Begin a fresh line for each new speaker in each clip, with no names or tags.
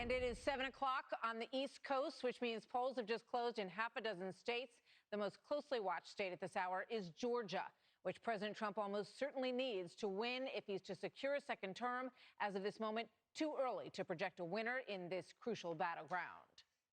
And it is 7 o'clock on the East Coast, which means polls have just closed in half a dozen states. The most closely watched state at this hour is Georgia, which President Trump almost certainly needs to win if he's to secure a second term. As of this moment, too early to project a winner in this crucial battleground.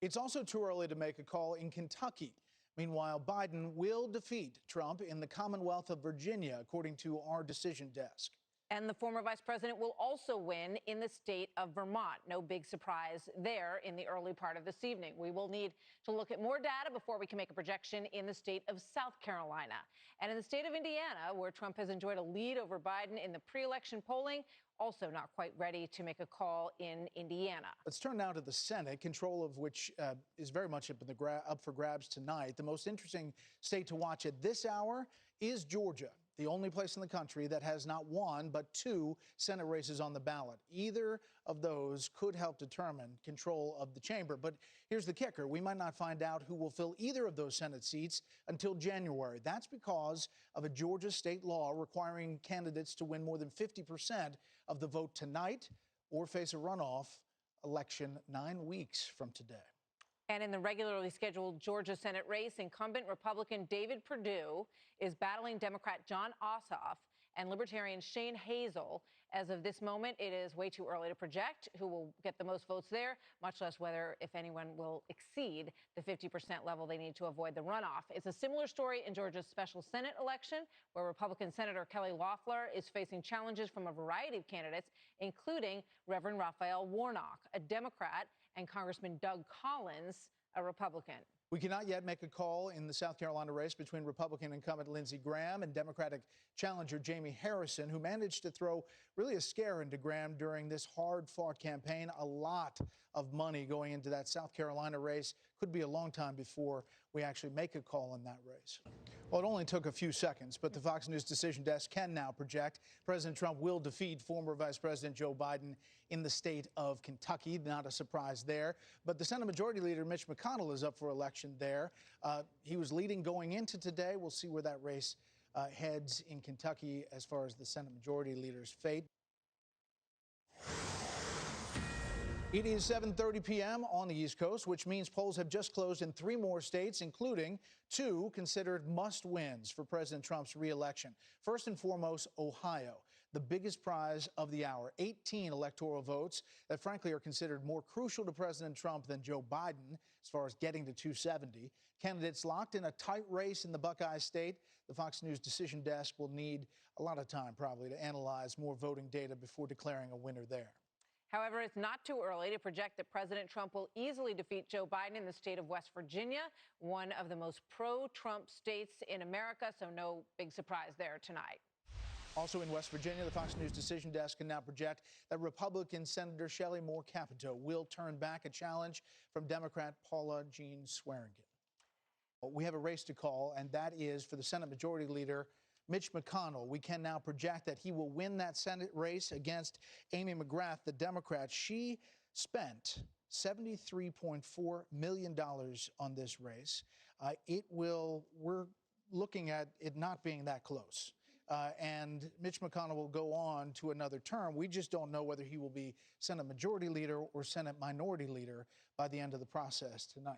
It's also too early to make a call in Kentucky. Meanwhile, Biden will defeat Trump in the Commonwealth of Virginia, according to our decision desk.
And the former vice president will also win in the state of Vermont. No big surprise there in the early part of this evening. We will need to look at more data before we can make a projection in the state of South Carolina. And in the state of Indiana, where Trump has enjoyed a lead over Biden in the pre-election polling, also not quite ready to make a call in Indiana.
Let's turn now to the Senate, control of which is very much up for grabs tonight. The most interesting state to watch at this hour is Georgia, the only place in the country that has not one but two Senate races on the ballot. Either of those could help determine control of the chamber. But here's the kicker. We might not find out who will fill either of those Senate seats until January. That's because of a Georgia state law requiring candidates to win more than 50% of the vote tonight or face a runoff election 9 weeks from today.
And in the regularly scheduled Georgia Senate race, incumbent Republican David Perdue is battling Democrat Jon Ossoff and Libertarian Shane Hazel. As of this moment, it is way too early to project who will get the most votes there, much less whether, if anyone, will exceed the 50% level they need to avoid the runoff. It's a similar story in Georgia's special Senate election, where Republican Senator Kelly Loeffler is facing challenges from a variety of candidates, including Reverend Raphael Warnock, a Democrat, and Congressman Doug Collins, a Republican.
We cannot yet make a call in the South Carolina race between Republican incumbent Lindsey Graham and Democratic challenger Jamie Harrison, who managed to throw really a scare into Graham during this hard-fought campaign. A lot of money going into that South Carolina race. Could be a long time before we actually make a call in that race. Well, it only took a few seconds, but the Fox News decision desk can now project President Trump will defeat former Vice President Joe Biden in the state of Kentucky. Not a surprise there. But the Senate Majority Leader Mitch McConnell is up for election there. He was leading going into today. We'll see where that race heads in Kentucky as far as the Senate Majority Leader's fate. It is 7:30 p.m. on the East Coast, which means polls have just closed in 3 more states, including 2 considered must-wins for President Trump's re-election. First and foremost, Ohio, the biggest prize of the hour. 18 electoral votes that, frankly, are considered more crucial to President Trump than Joe Biden as far as getting to 270. Candidates locked in a tight race in the Buckeye State. The Fox News decision desk will need a lot of time, probably, to analyze more voting data before declaring a winner there.
However, it's not too early to project that President Trump will easily defeat Joe Biden in the state of West Virginia, one of the most pro-Trump states in America, so no big surprise there tonight.
Also in West Virginia, the Fox News decision desk can now project that Republican Senator Shelley Moore Capito will turn back a challenge from Democrat Paula Jean Swearengin. We have a race to call, and that is for the Senate Majority Leader Mitch McConnell. We can now project that he will win that Senate race against Amy McGrath, the Democrat. She spent $73.4 million on this race. We're looking at it not being that close. And Mitch McConnell will go on to another term. We just don't know whether he will be Senate Majority Leader or Senate Minority Leader by the end of the process tonight.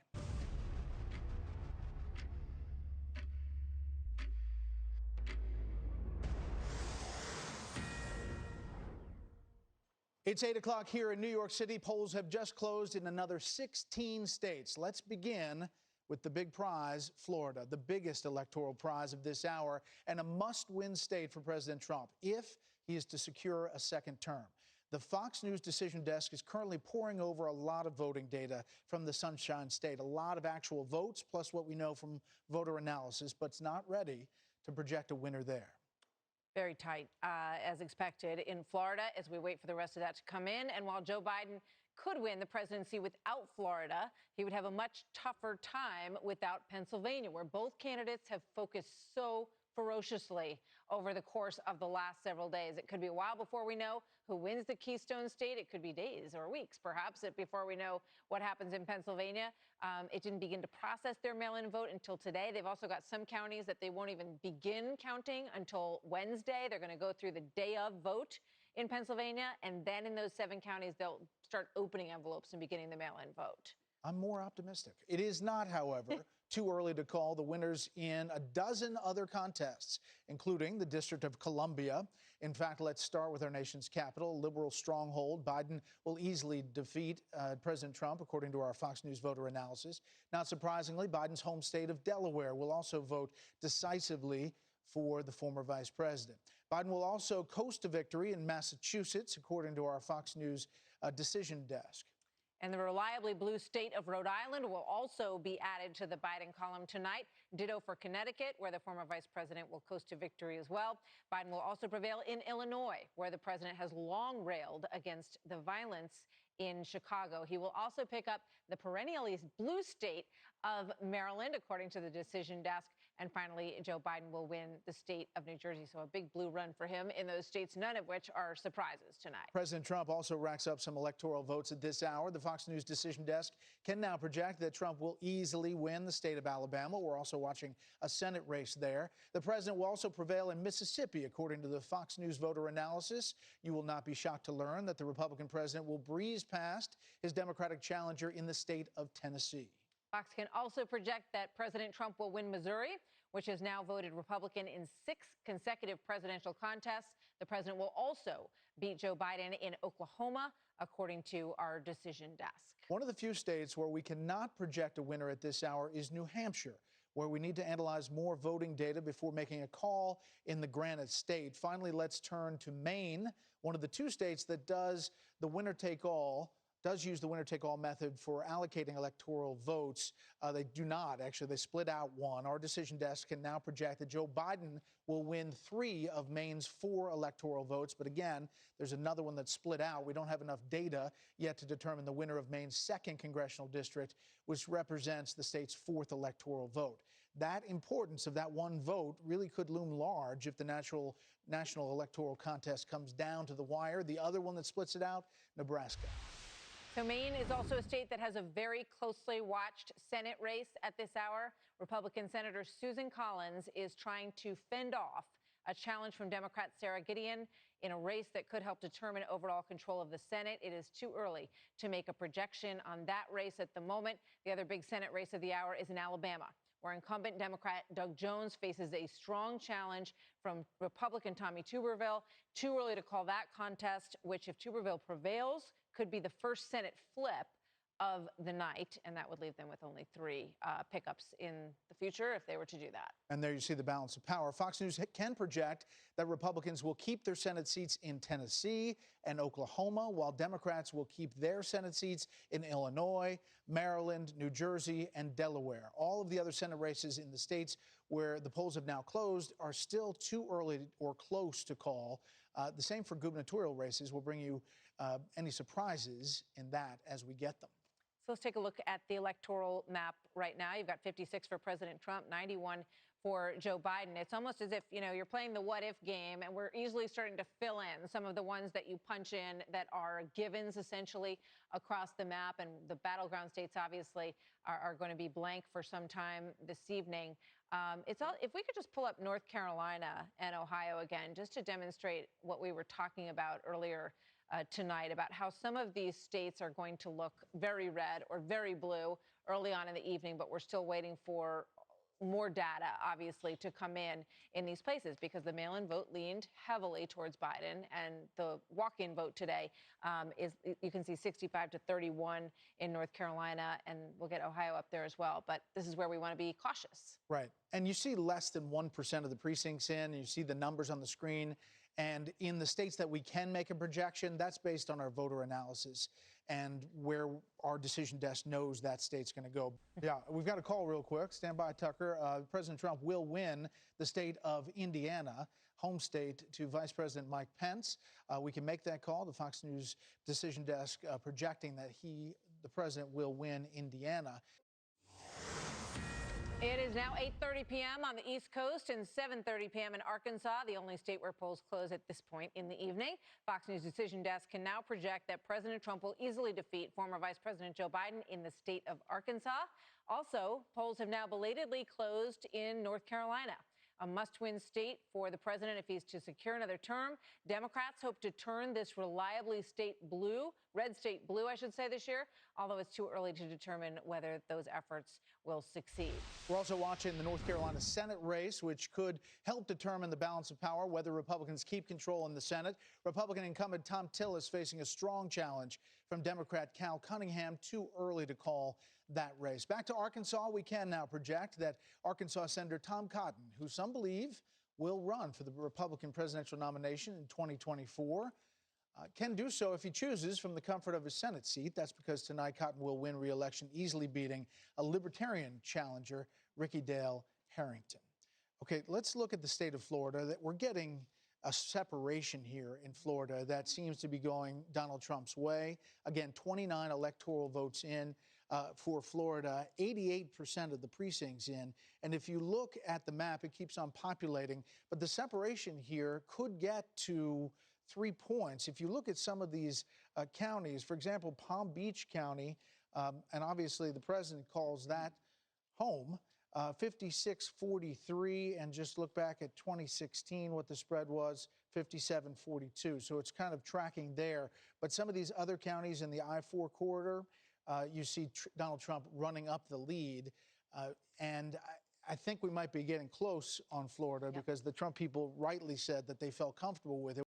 It's 8 o'clock here in New York City. Polls have just closed in another 16 states. Let's begin with the big prize, Florida, the biggest electoral prize of this hour and a must-win state for President Trump if he is to secure a second term. The Fox News decision desk is currently poring over a lot of voting data from the Sunshine State, a lot of actual votes, plus what we know from voter analysis, but it's not ready to project a winner there.
Very tight, as expected, in Florida as we wait for the rest of that to come in. And while Joe Biden could win the presidency without Florida, he would have a much tougher time without Pennsylvania, where both candidates have focused so ferociously over the course of the last several days. It could be a while before we know who wins the Keystone State. It could be days or weeks, perhaps, before we know what happens in Pennsylvania. It didn't begin to process their mail-in vote until today. They've also got some counties that they won't even begin counting until Wednesday. They're going to go through the day of vote in Pennsylvania, and then in those 7 counties, they'll start opening envelopes and beginning the mail-in vote.
I'm more optimistic. It is not, however, too early to call the winners in a dozen other contests, including the District of Columbia. In fact, let's start with our nation's capital, liberal stronghold. Biden will easily defeat President Trump, according to our Fox News voter analysis. Not surprisingly, Biden's home state of Delaware will also vote decisively for the former vice president. Biden will also coast to victory in Massachusetts, according to our Fox News decision desk.
And the reliably blue state of Rhode Island will also be added to the Biden column tonight. Ditto for Connecticut, where the former vice president will coast to victory as well. Biden will also prevail in Illinois, where the president has long railed against the violence in Chicago. He will also pick up the perennially blue state of Maryland, according to the decision desk. And finally, Joe Biden will win the state of New Jersey. So a big blue run for him in those states, none of which are surprises tonight.
President Trump also racks up some electoral votes at this hour. The Fox News decision desk can now project that Trump will easily win the state of Alabama. We're also watching a Senate race there. The president will also prevail in Mississippi, according to the Fox News voter analysis. You will not be shocked to learn that the Republican president will breeze past his Democratic challenger in the state of Tennessee.
Fox can also project that President Trump will win Missouri, which has now voted Republican in 6 consecutive presidential contests. The president will also beat Joe Biden in Oklahoma, according to our decision desk.
One of the few states where we cannot project a winner at this hour is New Hampshire, where we need to analyze more voting data before making a call in the Granite State. Finally, let's turn to Maine, one of the 2 states that does the winner-take-all use the winner-take-all method for allocating electoral votes. They do not, actually. They split out one. Our decision desk can now project that Joe Biden will win 3 of Maine's 4 electoral votes. But again, there's another one that's split out. We don't have enough data yet to determine the winner of Maine's 2nd congressional district, which represents the state's 4th electoral vote. That importance of that one vote really could loom large if the national electoral contest comes down to the wire. The other one that splits it out, Nebraska.
So Maine is also a state that has a very closely watched Senate race at this hour. Republican Senator Susan Collins is trying to fend off a challenge from Democrat Sarah Gideon in a race that could help determine overall control of the Senate. It is too early to make a projection on that race at the moment. The other big Senate race of the hour is in Alabama, where incumbent Democrat Doug Jones faces a strong challenge from Republican Tommy Tuberville. Too early to call that contest, which, if Tuberville prevails, could be the first Senate flip of the night, and that would leave them with only 3 pickups in the future if they were to do that.
And there you see the balance of power. Fox News can project that Republicans will keep their Senate seats in Tennessee and Oklahoma, while Democrats will keep their Senate seats in Illinois, Maryland, New Jersey, and Delaware. All of the other Senate races in the states where the polls have now closed are still too early or close to call. The same for gubernatorial races. We'll bring you any surprises in that as we get them.
So let's take a look at the electoral map right now. You've got 56 for President Trump, 91 for Joe Biden. It's almost as if, you're playing the what if game, and we're easily starting to fill in some of the ones that you punch in that are givens essentially across the map. And the battleground states obviously are going to be blank for some time this evening. If we could just pull up North Carolina and Ohio again, just to demonstrate what we were talking about earlier tonight about how some of these states are going to look very red or very blue early on in the evening, but we're still waiting for more data, obviously, to come in these places, because the mail-in vote leaned heavily towards Biden, and the walk-in vote today is, you can see 65 to 31 in North Carolina, and we'll get Ohio up there as well. But this is where we want to be cautious.
Right. And you see less than 1% of the precincts in, and you see the numbers on the screen. And in the states that we can make a projection, that's based on our voter analysis and where our decision desk knows that state's going to go. Yeah, we've got a call real quick. Stand by, Tucker. President Trump will win the state of Indiana, home state to Vice President Mike Pence. We can make that call. The Fox News decision desk projecting that the president, will win Indiana.
It is now 8:30 p.m. on the East Coast and 7:30 p.m. in Arkansas, the only state where polls close at this point in the evening. Fox News decision desk can now project that President Trump will easily defeat former Vice President Joe Biden in the state of Arkansas. Also, polls have now belatedly closed in North Carolina. a must-win state for the president if he's to secure another term. Democrats hope to turn this reliably red state blue, I should say, this year, although it's too early to determine whether those efforts will succeed.
We're also watching the North Carolina Senate race, which could help determine the balance of power, whether Republicans keep control in the Senate. Republican incumbent Thom Tillis facing a strong challenge from Democrat Cal Cunningham. Too early to call that race. Back to Arkansas, we can now project that Arkansas Senator Tom Cotton, who some believe will run for the Republican presidential nomination in 2024, can do so if he chooses from the comfort of his Senate seat. That's because tonight Cotton will win re-election, easily beating a Libertarian challenger, Ricky Dale Harrington. Okay, let's look at the state of Florida. That we're getting a separation here in Florida that seems to be going Donald Trump's way. Again, 29 electoral votes in for Florida, 88% of the precincts in. And if you look at the map, it keeps on populating. But the separation here could get to 3 points. If you look at some of these counties, for example, Palm Beach County, and obviously the president calls that home, 56-43, and just look back at 2016, what the spread was, 57-42. So it's kind of tracking there. But some of these other counties in the I-4 corridor, you see Donald Trump running up the lead. And I think we might be getting close on Florida because the Trump people rightly said that they felt comfortable with it.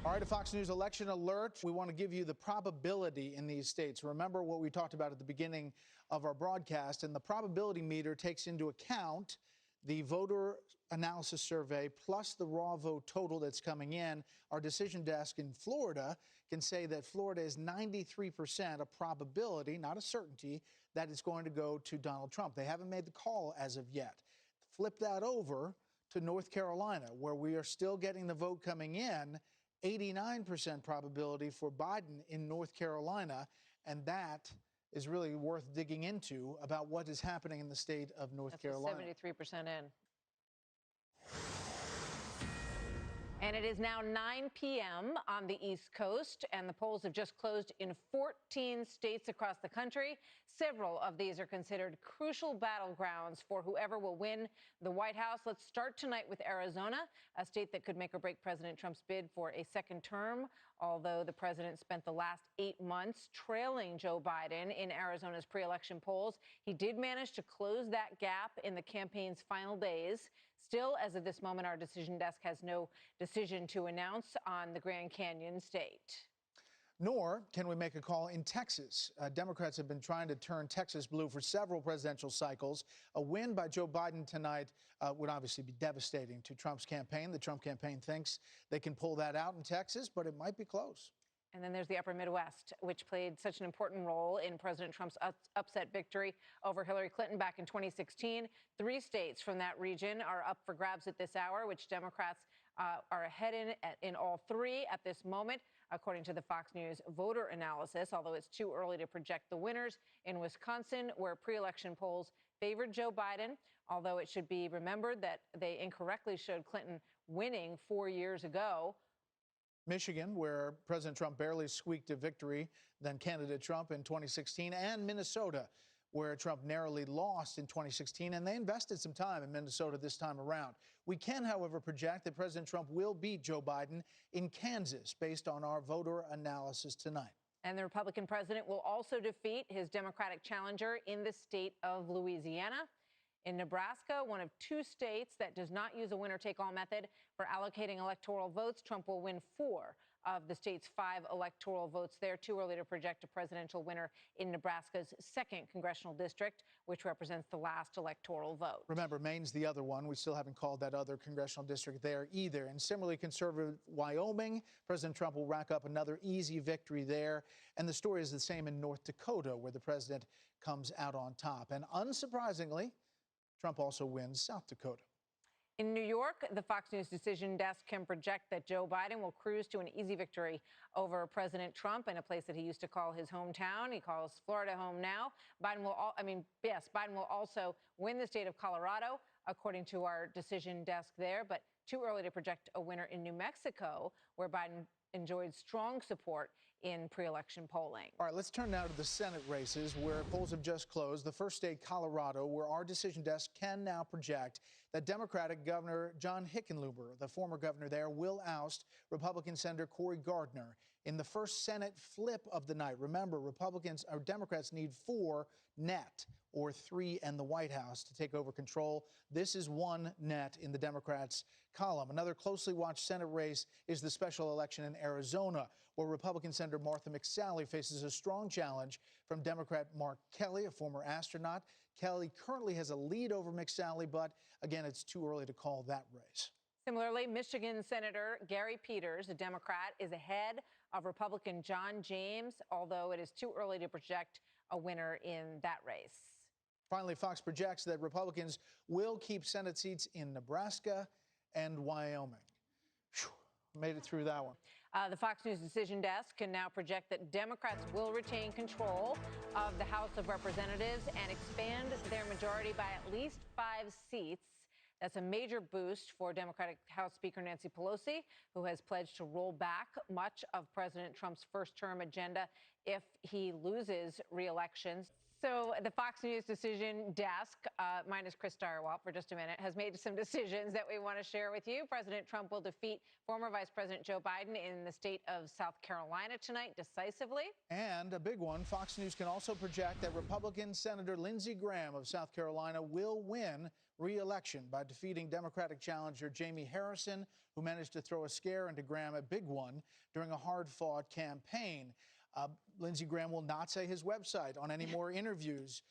All right, a Fox News election alert. We want to give you the probability in these states. Remember what we talked about at the beginning of our broadcast, and the probability meter takes into account the voter analysis survey plus the raw vote total that's coming in. Our decision desk in Florida can say that Florida is 93% a probability, not a certainty, that it's going to go to Donald Trump. They haven't made the call as of yet. Flip that over to North Carolina, where we are still getting the vote coming in. 89% probability for Biden in North Carolina, and that is really worth digging into about what is happening in the state of North Carolina.
73% in. And it is now 9 p.m. on the East Coast, and the polls have just closed in 14 states across the country. Several of these are considered crucial battlegrounds for whoever will win the White House. Let's start tonight with Arizona, a state that could make or break President Trump's bid for a second term. Although the president spent the last 8 months trailing Joe Biden in Arizona's pre-election polls, he did manage to close that gap in the campaign's final days. Still, as of this moment, our decision desk has no decision to announce on the Grand Canyon state.
Nor can we make a call in Texas. Democrats have been trying to turn Texas blue for several presidential cycles. A win by Joe Biden tonight would obviously be devastating to Trump's campaign. The Trump campaign thinks they can pull that out in Texas, but it might be close.
And then there's the upper Midwest, which played such an important role in President Trump's upset victory over Hillary Clinton back in 2016. 3 states from that region are up for grabs at this hour, which Democrats are ahead in all 3 at this moment, according to the Fox News voter analysis, although it's too early to project the winners. In Wisconsin, where pre-election polls favored Joe Biden, although it should be remembered that they incorrectly showed Clinton winning 4 years ago.
Michigan, where President Trump barely squeaked a victory than candidate Trump in 2016, and Minnesota, where Trump narrowly lost in 2016, and they invested some time in Minnesota this time around. We can, however, project that President Trump will beat Joe Biden in Kansas based on our voter analysis tonight.
And the Republican president will also defeat his Democratic challenger in the state of Louisiana. In Nebraska, one of 2 states that does not use a winner-take-all method for allocating electoral votes, Trump will win 4 of the state's 5 electoral votes there. Too early to project a presidential winner in Nebraska's 2nd congressional district, which represents the last electoral vote.
Remember, Maine's the other one. We still haven't called that other congressional district there either. And similarly conservative Wyoming, President Trump will rack up another easy victory there. And the story is the same in North Dakota, where the president comes out on top. And unsurprisingly, Trump also wins South Dakota.
In New York, the Fox News decision desk can project that Joe Biden will cruise to an easy victory over President Trump in a place that he used to call his hometown. He calls Florida home now. Biden will also win the state of Colorado, according to our decision desk there, but too early to project a winner in New Mexico, where Biden enjoyed strong support in pre-election polling.
All right, let's turn now to the Senate races where polls have just closed. The first state, Colorado, where our decision desk can now project that Democratic Governor John Hickenlooper, the former governor there, will oust Republican Senator Cory Gardner in the first Senate flip of the night. Remember, Democrats need 4 net, or 3 and the White House, to take over control. This is 1 net in the Democrats' column. Another closely watched Senate race is the special election in Arizona, where Republican Senator Martha McSally faces a strong challenge from Democrat Mark Kelly, a former astronaut. Kelly currently has a lead over McSally, but again, it's too early to call that race.
Similarly, Michigan Senator Gary Peters, a Democrat, is ahead of Republican John James, although it is too early to project a winner in that race.
Finally, Fox projects that Republicans will keep Senate seats in Nebraska and Wyoming. Whew, made it through that one.
The Fox News Decision Desk can now project that Democrats will retain control of the House of Representatives and expand their majority by at least 5 seats. That's a major boost for Democratic House Speaker Nancy Pelosi, who has pledged to roll back much of President Trump's first-term agenda if he loses re-election. So the Fox News Decision Desk, minus Chris Stirewalt for just a minute, has made some decisions that we want to share with you. President Trump will defeat former Vice President Joe Biden in the state of South Carolina tonight decisively.
And a big one, Fox News can also project that Republican Senator Lindsey Graham of South Carolina will win re-election by defeating Democratic challenger Jamie Harrison, who managed to throw a scare into Graham, a big one, during a hard-fought campaign. Lindsey Graham will not say his website on any more interviews.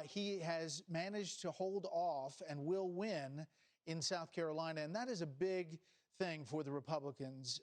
He has managed to hold off and will win in South Carolina, and that is a big thing for the Republicans.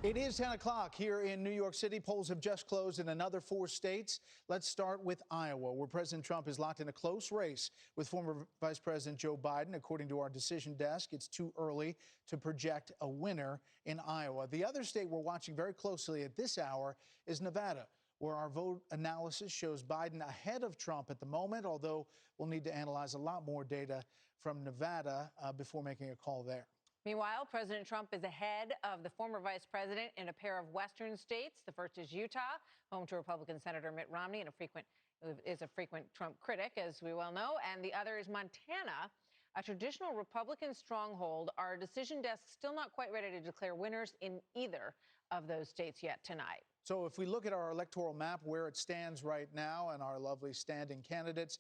It is 10 o'clock here in New York City. Polls have just closed in another 4 states. Let's start with Iowa, where President Trump is locked in a close race with former Vice President Joe Biden. According to our decision desk, it's too early to project a winner in Iowa. The other state we're watching very closely at this hour is Nevada, where our vote analysis shows Biden ahead of Trump at the moment, although we'll need to analyze a lot more data from Nevada before making a call there.
Meanwhile, President Trump is ahead of the former vice president in a pair of western states. The first is Utah, home to Republican Senator Mitt Romney, and a frequent Trump critic, as we well know. And the other is Montana, a traditional Republican stronghold. Our decision desk still not quite ready to declare winners in either of those states yet tonight.
So if we look at our electoral map, where it stands right now and our lovely standing candidates,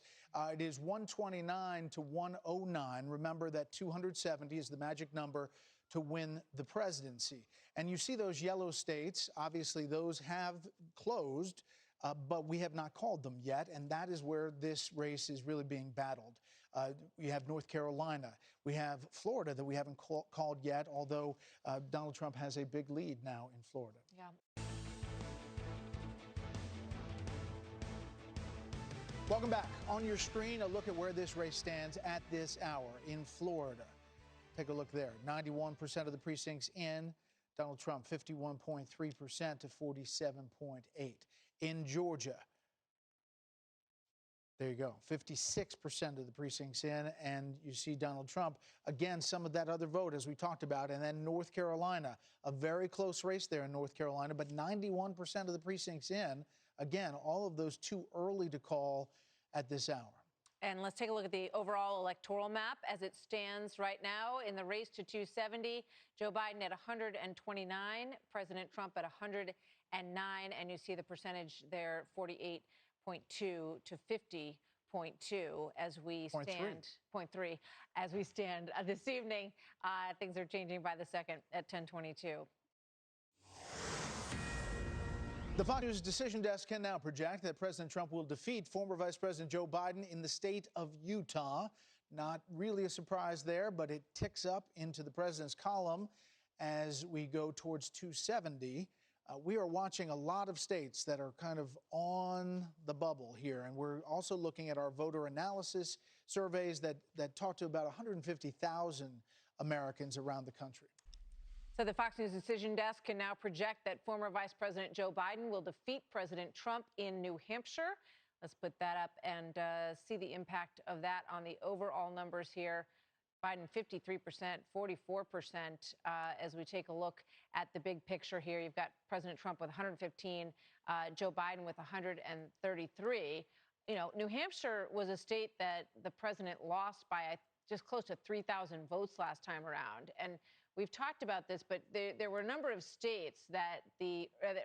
it is 129 to 109. Remember that 270 is the magic number to win the presidency. And you see those yellow states, obviously those have closed, but we have not called them yet, and that is where this race is really being battled. We have North Carolina. We have Florida that we haven't called yet, although Donald Trump has a big lead now in Florida.
Yeah.
Welcome back. On your screen, a look at where this race stands at this hour in Florida. Take a look there. 91% of the precincts in. Donald Trump, 51.3% to 47.8%. In Georgia, there you go, 56% of the precincts in, and you see Donald Trump. Again, some of that other vote, as we talked about. And then North Carolina, a very close race there in North Carolina, but 91% of the precincts in. Again, all of those too early to call at this hour.
And let's take a look at the overall electoral map as it stands right now. In the race to 270, Joe Biden at 129, President Trump at 109, and you see the percentage there, 48.2 to 50.2 as we stand. 0.3 as we stand this evening. Things are changing by the second at 10:22.
The Fox News Decision Desk can now project that President Trump will defeat former Vice President Joe Biden in the state of Utah. Not really a surprise there, but it ticks up into the president's column as we go towards 270. We are watching a lot of states that are kind of on the bubble here, and we're also looking at our voter analysis surveys that talk to about 150,000 Americans around the country.
So the Fox News Decision Desk can now project that former Vice President Joe Biden will defeat President Trump in New Hampshire. Let's put that up and see the impact of that on the overall numbers here. Biden 53%, 44% as we take a look at the big picture here. You've got President Trump with 115, Joe Biden with 133. You know, New Hampshire was a state that the president lost by just close to 3,000 votes last time around. And we've talked about this, but there were a number of states that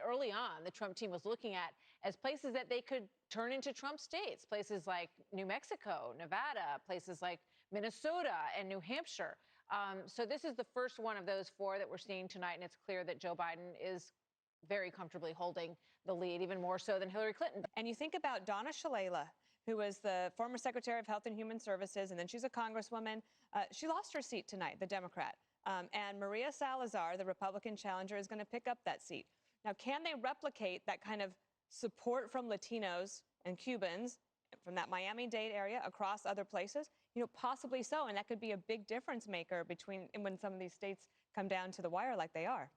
early on the Trump team was looking at as places that they could turn into Trump states, places like New Mexico, Nevada, places like Minnesota and New Hampshire. So this is the first one of those four that we're seeing tonight, and it's clear that Joe Biden is very comfortably holding the lead, even more so than Hillary Clinton.
And you think about Donna Shalala, who was the former Secretary of Health and Human Services, and then she's a congresswoman. She lost her seat tonight, the Democrat. And Maria Salazar, the Republican challenger, is going to pick up that seat. Now, can they replicate that kind of support from Latinos and Cubans from that Miami-Dade area across other places? You know, possibly so, and that could be a big difference maker between when some of these states come down to the wire like they are.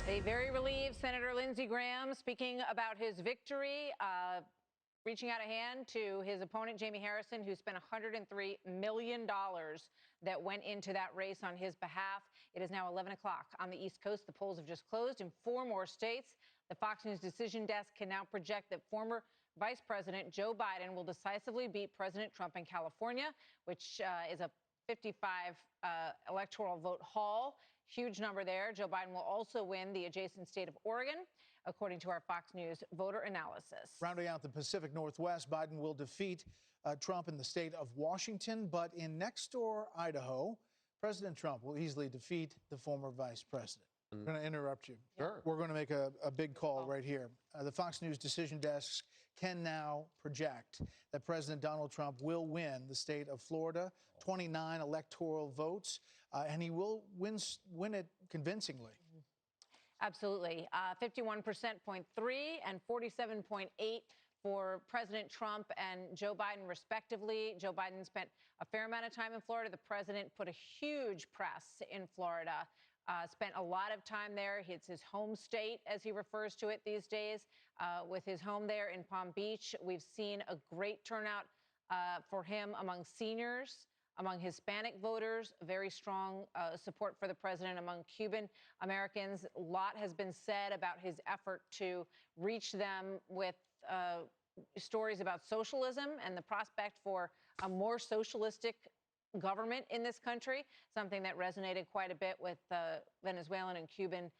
A very relieved Senator Lindsey Graham speaking about his victory, reaching out a hand to his opponent, Jamie Harrison, who spent $103 million that went into that race on his behalf. It is now 11 o'clock on the East Coast. The polls have just closed in 4 more states. The Fox News decision desk can now project that former Vice President Joe Biden will decisively beat President Trump in California, which is a 55 electoral vote haul. Huge number there. Joe Biden will also win the adjacent state of Oregon, according to our Fox News voter analysis.
Rounding out the Pacific Northwest, Biden will defeat Trump in the state of Washington, but in next-door Idaho, President Trump will easily defeat the former vice president. I'm going to interrupt you.
Sure.
We're going to make a big call right here. The Fox News decision desks can now project that President Donald Trump will win the state of Florida, 29 electoral votes, and he will win it convincingly.
Absolutely. 51.3% and 47.8% for President Trump and Joe Biden, respectively. Joe Biden spent a fair amount of time in Florida. The president put a huge press in Florida, spent a lot of time there. It's his home state, as he refers to it these days, with his home there in Palm Beach. We've seen a great turnout for him among seniors, among Hispanic voters, very strong support for the president among Cuban Americans. A lot has been said about his effort to reach them with stories about socialism and the prospect for a more socialistic government in this country, something that resonated quite a bit with Venezuelan and Cuban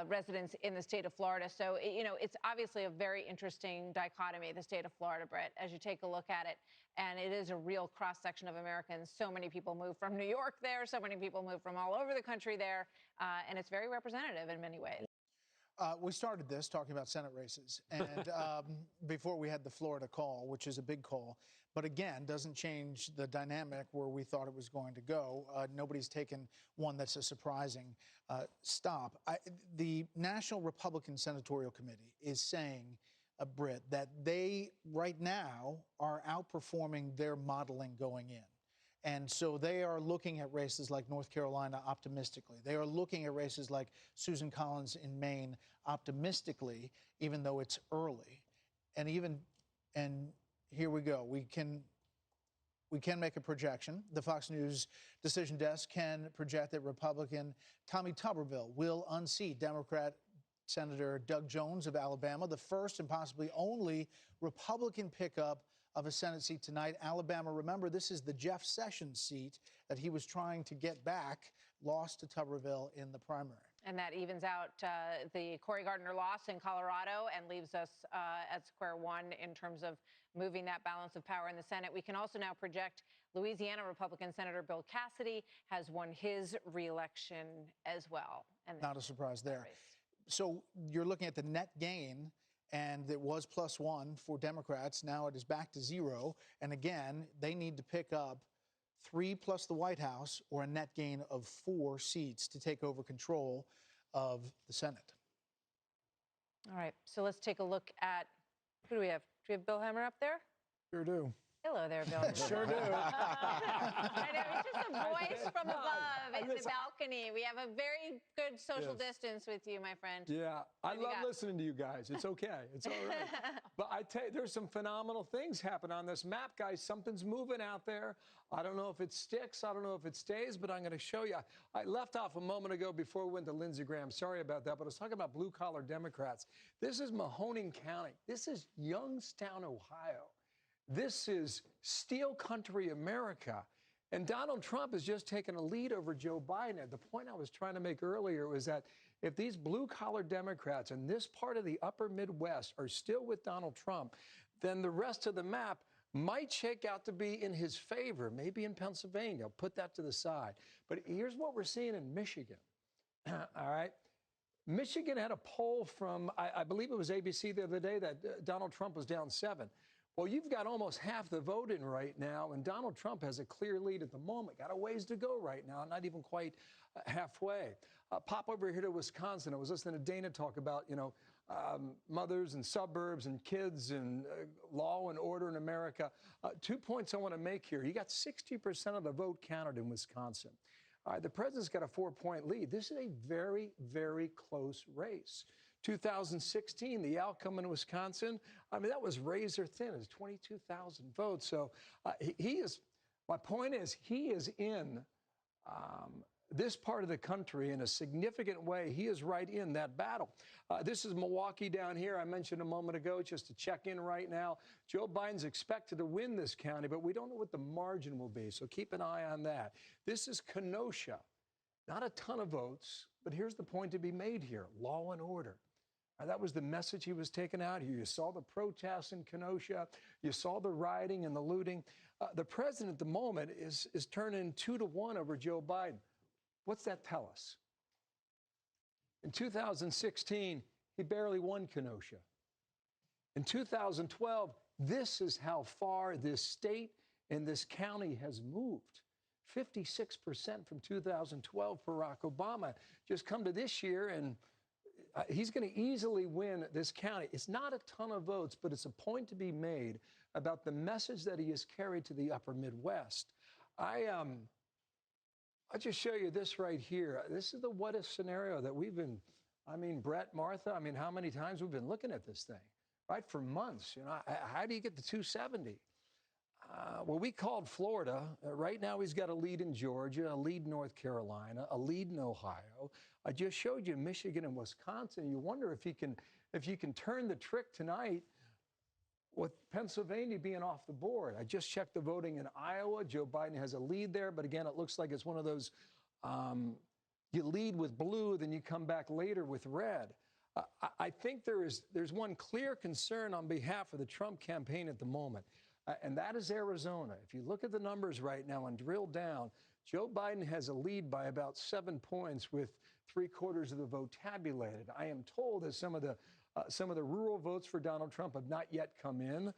residents in the state of Florida. So, you know, it's obviously a very interesting dichotomy, the state of Florida, Brett, as you take a look at it. And it is a real cross-section of Americans. So many people move from New York there. So many people move from all over the country there. And it's very representative in many ways.
We started this talking about Senate races, and before we had the Florida call, which is a big call, but again, doesn't change the dynamic where we thought it was going to go. Nobody's taken one that's a surprising stop. The National Republican Senatorial Committee is saying, Britt, that they right now are outperforming their modeling going in. And so they are looking at races like North Carolina optimistically. They are looking at races like Susan Collins in Maine optimistically, even though it's early. And here we go. We can make a projection. The Fox News decision desk can project that Republican Tommy Tuberville will unseat Democrat Senator Doug Jones of Alabama, the first and possibly only Republican pickup of a Senate seat tonight. Alabama, remember, this is the Jeff Sessions seat that he was trying to get back, lost to Tuberville in the primary.
And that evens out the Cory Gardner loss in Colorado and leaves us at square one in terms of moving that balance of power in the Senate. We can also now project Louisiana Republican Senator Bill Cassidy has won his reelection as well. And
not a surprise there. So you're looking at the net gain, and it was +1 for Democrats. Now it is back to 0. And again, they need to pick up 3 plus the White House or a net gain of 4 seats to take over control of the Senate.
All right, so let's take a look at, who do we have? Do we have Bill Hemmer up there?
Sure do.
Hello there, Bill.
Sure do.
I know, he's just a voice from above in the
listen,
balcony. We have a very good social distance with you, my friend.
Yeah, I
have you
love
got?
listening to you guys. It's okay. It's all right. But I tell you, there's some phenomenal things happening on this map, guys. Something's moving out there. I don't know if it sticks. I don't know if it stays, but I'm going to show you. I left off a moment ago before we went to Lindsey Graham. Sorry about that, but I was talking about blue-collar Democrats. This is Mahoning County. This is Youngstown, Ohio. This is steel country America. And Donald Trump has just taken a lead over Joe Biden. The point I was trying to make earlier was that if these blue-collar Democrats in this part of the upper Midwest are still with Donald Trump, then the rest of the map might shake out to be in his favor, maybe in Pennsylvania. I'll put that to the side. But here's what we're seeing in Michigan. All right. Michigan had a poll from, I believe it was ABC the other day, that Donald Trump was down 7. Well, you've got almost half the vote in right now, and Donald Trump has a clear lead at the moment. Got a ways to go right now, not even quite halfway. Pop over here to Wisconsin. I was listening to Dana talk about, mothers and suburbs and kids and law and order in America. 2 points I want to make here. You got 60% of the vote counted in Wisconsin. All right, the president's got a 4-point lead. This is a very, very close race. 2016, the outcome in Wisconsin, I mean, that was razor thin. It was 22,000 votes. So my point is, he is in this part of the country in a significant way. He is right in that battle. This is Milwaukee down here. I mentioned a moment ago, just to check in right now. Joe Biden's expected to win this county, but we don't know what the margin will be. So keep an eye on that. This is Kenosha. Not a ton of votes, but here's the point to be made here. Law and order. That was the message he was taking out here. You saw the protests in Kenosha. You saw the rioting and the looting. The president at the moment is turning 2-1 over Joe Biden. What's that tell us? In 2016, he barely won Kenosha. In 2012, this is how far this state and this county has moved. 56% from 2012 for Barack Obama. Just come to this year and he's going to easily win this county. It's not a ton of votes, but it's a point to be made about the message that he has carried to the upper Midwest. I'll just show you this right here. This is the what if scenario that we've been, Brett, Martha, how many times we've been looking at this thing, right? For months, how do you get to 270? Well, we called Florida. Right now, he's got a lead in Georgia, a lead in North Carolina, a lead in Ohio. I just showed you Michigan and Wisconsin. You wonder if you can turn the trick tonight with Pennsylvania being off the board. I just checked the voting in Iowa. Joe Biden has a lead there, but again, it looks like it's one of those you lead with blue, then you come back later with red. I think there's one clear concern on behalf of the Trump campaign at the moment. And that is Arizona. If you look at the numbers right now and drill down, Joe Biden has a lead by about 7 points with 3/4 of the vote tabulated. I am told that some of the rural votes for Donald Trump have not yet come in,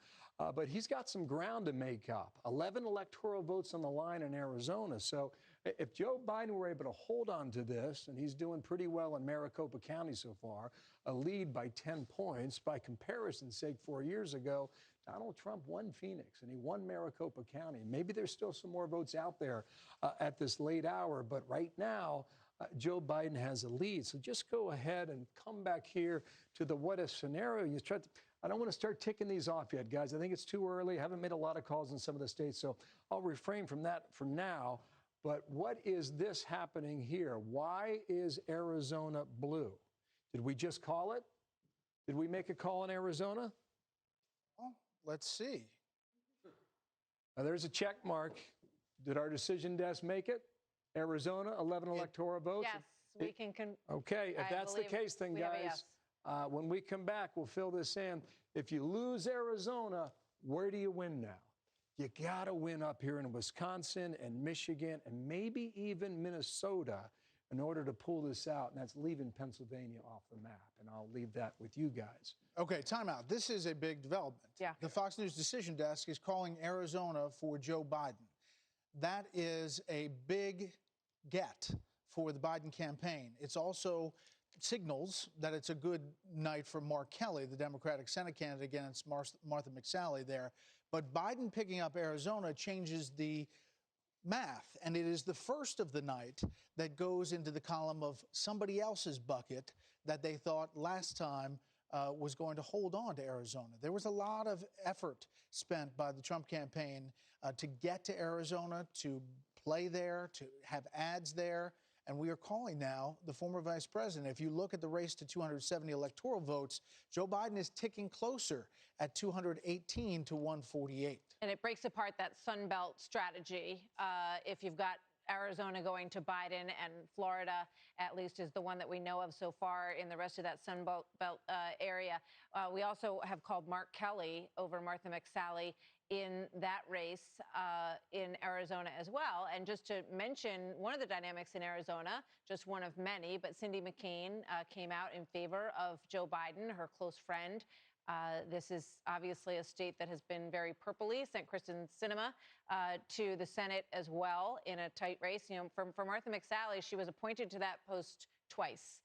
but he's got some ground to make up. 11 electoral votes on the line in Arizona. So if Joe Biden were able to hold on to this, and he's doing pretty well in Maricopa County so far, a lead by 10 points. By comparison's sake, 4 years ago, Donald Trump won Phoenix, and he won Maricopa County. Maybe there's still some more votes out there at this late hour, but right now, Joe Biden has a lead. So just go ahead and come back here to the what-if scenario. I don't want to start ticking these off yet, guys. I think it's too early. I haven't made a lot of calls in some of the states, so I'll refrain from that for now. But what is this happening here? Why is Arizona blue? Did we just call it? Did we make a call in Arizona?
Well, let's see.
There's a check mark. Did our decision desk make it? Arizona, 11 electoral votes?
Yes, we can.
Okay, if that's the case, then, guys, when we come back, we'll fill this in. If you lose Arizona, where do you win now? You got to win up here in Wisconsin and Michigan and maybe even Minnesota in order to pull this out, and that's leaving Pennsylvania off the map. And I'll leave that with you guys.
Okay, timeout. This is a big development.
Yeah.
The Fox News decision desk is calling Arizona for Joe Biden. That is a big get for the Biden campaign. It's also signals that it's a good night for Mark Kelly, the Democratic Senate candidate against Martha McSally there. But Biden picking up Arizona changes the math, and it is the first of the night that goes into the column of somebody else's bucket that they thought last time was going to hold on to Arizona. There was a lot of effort spent by the Trump campaign to get to Arizona, to play there, to have ads there. And we are calling now the former vice president. If you look at the race to 270 electoral votes, Joe Biden is ticking closer at 218 to 148.
And it breaks apart that Sun Belt strategy. If you've got Arizona going to Biden and Florida, at least, is the one that we know of so far in the rest of that Sun Belt area. We also have called Mark Kelly over Martha McSally in that race in Arizona as well. And just to mention one of the dynamics in Arizona, just one of many, but Cindy McCain came out in favor of Joe Biden, her close friend. This is obviously a state that has been very purpley, sent Kristen Sinema to the Senate as well in a tight race. You know, for Martha McSally, she was appointed to that post twice.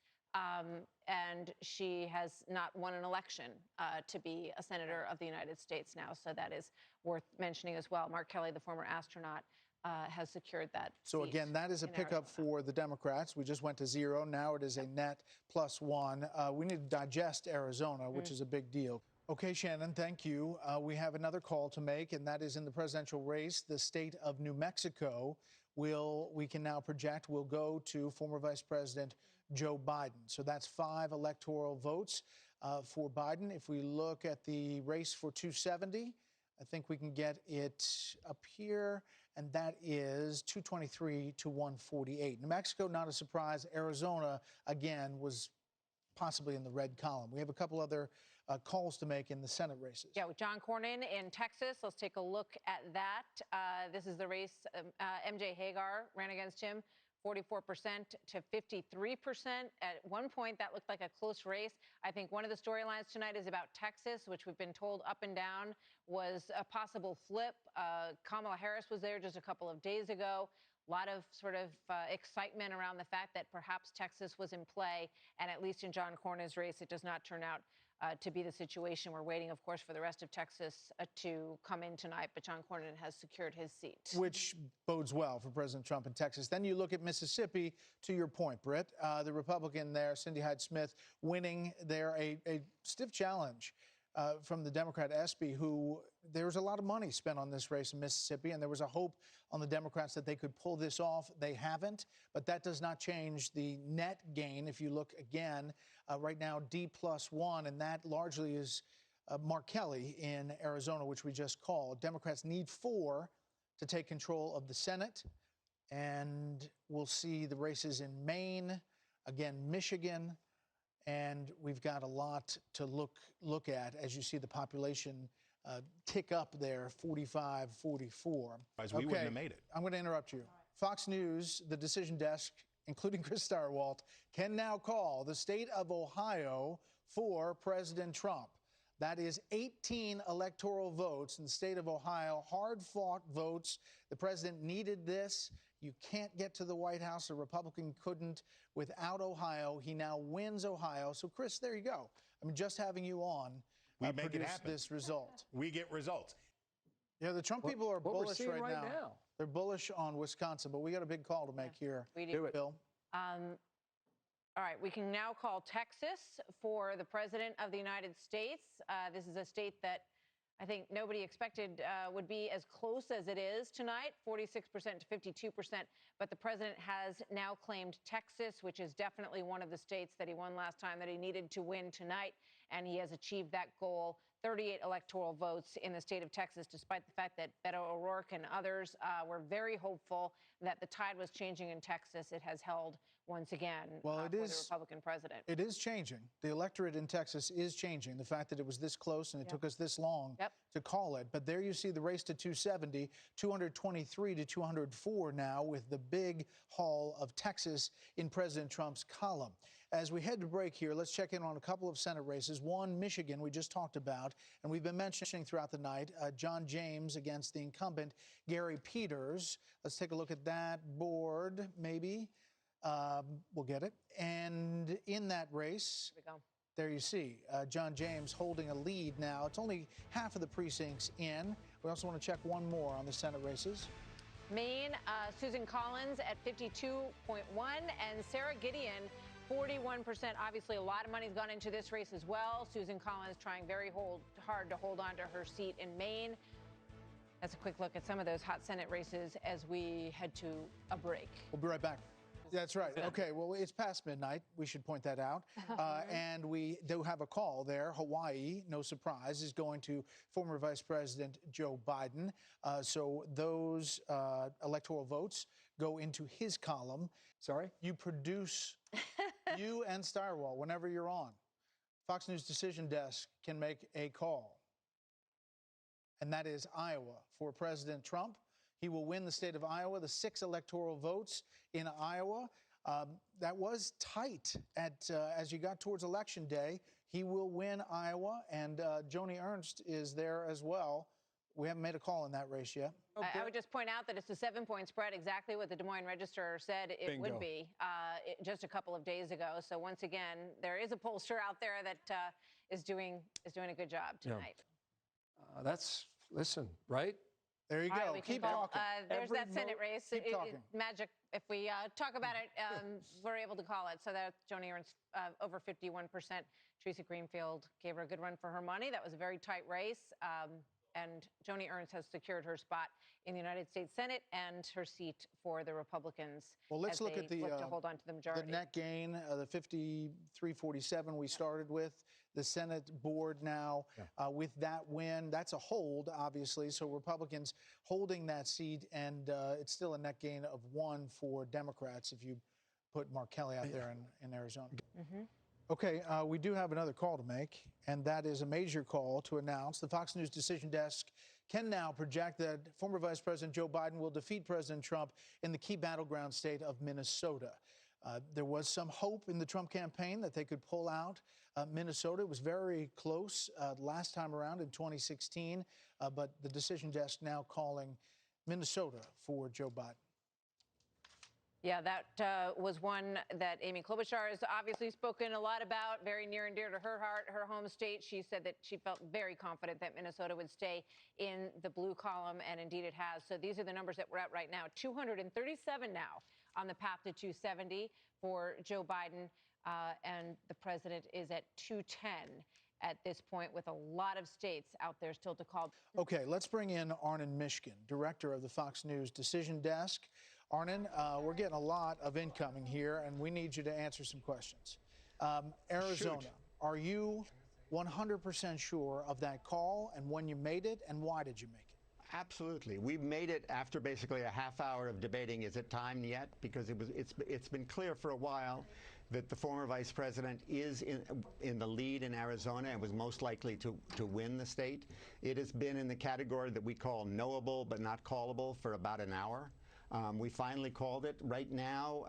And she has not won an election to be a senator of the United States now. So that is worth mentioning as well. Mark Kelly, the former astronaut, has secured that
So
seat
again, that is a
in
pickup
Arizona.
for the Democrats. We just went to 0. Now it is a net +1. We need to digest Arizona, which is a big deal. Okay, Shannon, thank you. We have another call to make, and that is in the presidential race. The state of New Mexico we can now project, will go to former Vice President Joe Biden. So that's 5 electoral votes for Biden. If we look at the race for 270, I think we can get it up here, and that is 223 to 148. New Mexico, not a surprise. Arizona, again, was possibly in the red column. We have a couple other calls to make in the Senate races.
Yeah, with John Cornyn in Texas. Let's take a look at that. This is the race. MJ Hagar ran against him, 44% to 53%. At one point, that looked like a close race. I think one of the storylines tonight is about Texas, which we've been told up and down was a possible flip. Kamala Harris was there just a couple of days ago. A lot of sort of excitement around the fact that perhaps Texas was in play. And at least in John Cornyn's race, it does not turn out to be the situation. We're waiting, of course, for the rest of Texas to come in tonight. But John Cornyn has secured his seat,
which bodes well for President Trump in Texas. Then you look at Mississippi, to your point, Britt. The Republican there, Cindy Hyde-Smith, winning there, a stiff challenge from the Democrat Espy, who there was a lot of money spent on this race in Mississippi, and there was a hope on the Democrats that they could pull this off. They haven't, but that does not change the net gain. If you look again, right now, D+1, and that largely is Mark Kelly in Arizona, which we just called. Democrats need 4 to take control of the Senate, and we'll see the races in Maine, again, Michigan, and we've got a lot to look at as you see the population tick up there, 45, 44.
We wouldn't have made it.
I'm going to interrupt you. Fox News, the decision desk, including Chris Starwalt, can now call the state of Ohio for President Trump. That is 18 electoral votes in the state of Ohio, hard-fought votes. The president needed this. You can't get to the White House. A Republican couldn't without Ohio. He now wins Ohio. So, Chris, there you go. I mean, just having you on produced this result.
We get results.
Yeah, the Trump people are bullish
right
now.
now.
They're bullish on Wisconsin, but we got a big call to make here.
We do.
Bill.
All right, we can now call Texas for the President of the United States. This is a state that I think nobody expected would be as close as it is tonight, 46% to 52%. But the president has now claimed Texas, which is definitely one of the states that he won last time that he needed to win tonight. And he has achieved that goal. 38 electoral votes in the state of Texas, despite the fact that Beto O'Rourke and others were very hopeful that the tide was changing in Texas. It has held once again for the Republican president.
It is changing. The electorate in Texas is changing. The fact that it was this close and it took us this long to call it. But there you see the race to 270, 223 to 204 now, with the big haul of Texas in President Trump's column. As we head to break here, let's check in on a couple of Senate races. One, Michigan, we just talked about, and we've been mentioning throughout the night, John James against the incumbent Gary Peters. Let's take a look at that board, maybe. We'll get it. And in that race, there you see John James holding a lead now. It's only half of the precincts in. We also want to check one more on the Senate races.
Maine, Susan Collins at 52.1 and Sarah Gideon 41%. Obviously, a lot of money's gone into this race as well. Susan Collins trying very hard to hold on to her seat in Maine. That's a quick look at some of those hot Senate races as we head to a break.
We'll be right back. That's right. Okay, well, it's past midnight. We should point that out. And we do have a call there. Hawaii, no surprise, is going to former Vice President Joe Biden. So those electoral votes go into his column.
Sorry?
You produce, you and Stirewall, whenever you're on. Fox News Decision Desk can make a call. And that is Iowa for President Trump. He will win the state of Iowa, the 6 electoral votes in Iowa. That was tight as you got towards Election Day. He will win Iowa, and Joni Ernst is there as well. We haven't made a call in that race yet.
I would just point out that it's a 7-point spread, exactly what the Des Moines Register said it would be just a couple of days ago. So once again, there is a pollster out there that is doing a good job tonight.
Yeah. Listen, right?
There you go. Keep talking.
There's that Senate race.
Keep talking.
Magic. If we talk about it, we're able to call it. So that's Joni Ernst over 51%. Teresa Greenfield gave her a good run for her money. That was a very tight race. And Joni Ernst has secured her spot in the United States Senate and her seat for the Republicans.
Well, let's look at the
look to hold on to the majority.
The net gain, the 53-47 we started with. The Senate board now with that win. That's a hold, obviously. So Republicans holding that seat, and it's still a net gain of 1 for Democrats if you put Mark Kelly out there in Arizona. Okay, we do have another call to make, and that is a major call to announce. The Fox News Decision Desk can now project that former Vice President Joe Biden will defeat President Trump in the key battleground state of Minnesota. There was some hope in the Trump campaign that they could pull out Minnesota. It was very close last time around in 2016, but the Decision Desk now calling Minnesota for Joe Biden.
Yeah, that was one that Amy Klobuchar has obviously spoken a lot about, very near and dear to her heart, her home state. She said that she felt very confident that Minnesota would stay in the blue column, and indeed it has. So these are the numbers that we're at right now. 237 now on the path to 270 for Joe Biden, and the president is at 210 at this point, with a lot of states out there still to call.
Okay, let's bring in Arnon Mishkin, director of the Fox News Decision Desk. Arnon, we're getting a lot of incoming here, and we need you to answer some questions. Arizona, are you 100% sure of that call and when you made it, and why did you make it?
Absolutely. We made it after basically a half hour of debating, is it time yet? Because it's been clear for a while that the former vice president is in the lead in Arizona and was most likely to win the state. It has been in the category that we call knowable but not callable for about an hour. We finally called it. Right now,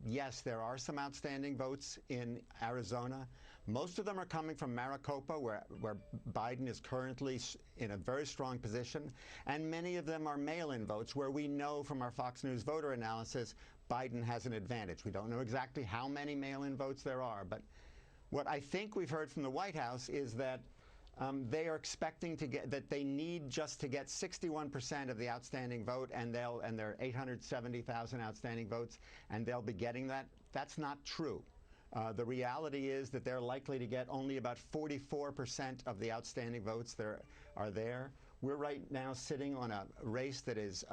yes, there are some outstanding votes in Arizona. Most of them are coming from Maricopa, where Biden is currently in a very strong position, and many of them are mail-in votes, where we know from our Fox News voter analysis Biden has an advantage. We don't know exactly how many mail-in votes there are, but what I think we've heard from the White House is that they are expecting to get that they need just to get 61% of the outstanding vote, and there are 870,000 outstanding votes, and they'll be getting that. That's not true. The reality is that they're likely to get only about 44% of the outstanding votes that are there. We're right now sitting on a race that is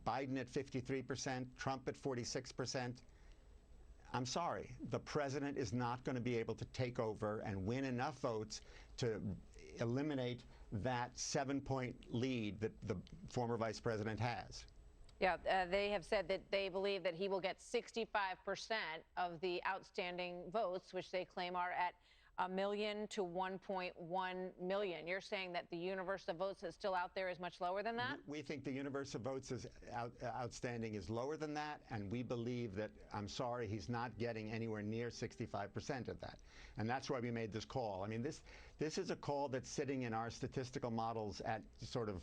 Biden at 53%, Trump at 46%. I'm sorry, the president is not going to be able to take over and win enough votes to eliminate that 7-point lead that the former vice president has.
Yeah, they have said that they believe that he will get 65% of the outstanding votes, which they claim are at 1 million to 1.1 million. You're saying that the universe of votes that's still out there is much lower than that?
We think the universe of votes is outstanding is lower than that, and we believe that, I'm sorry, he's not getting anywhere near 65% of that. And that's why we made this call. I mean, this is a call that's sitting in our statistical models at sort of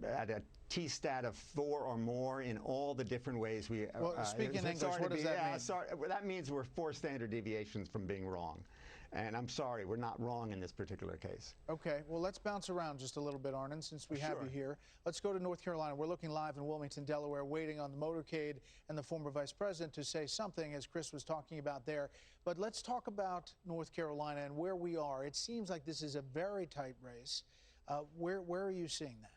at a T-stat of 4 or more in all the different ways we.
Well, speaking English, what does that mean?
Sorry, that means we're 4 standard deviations from being wrong, and I'm sorry, we're not wrong in this particular case.
Okay, well, let's bounce around just a little bit, Arnon, since we have you here. Let's go to North Carolina. We're looking live in Wilmington, Delaware, waiting on the motorcade and the former vice president to say something, as Chris was talking about there. But let's talk about North Carolina and where we are. It seems like this is a very tight race. Where are you seeing that?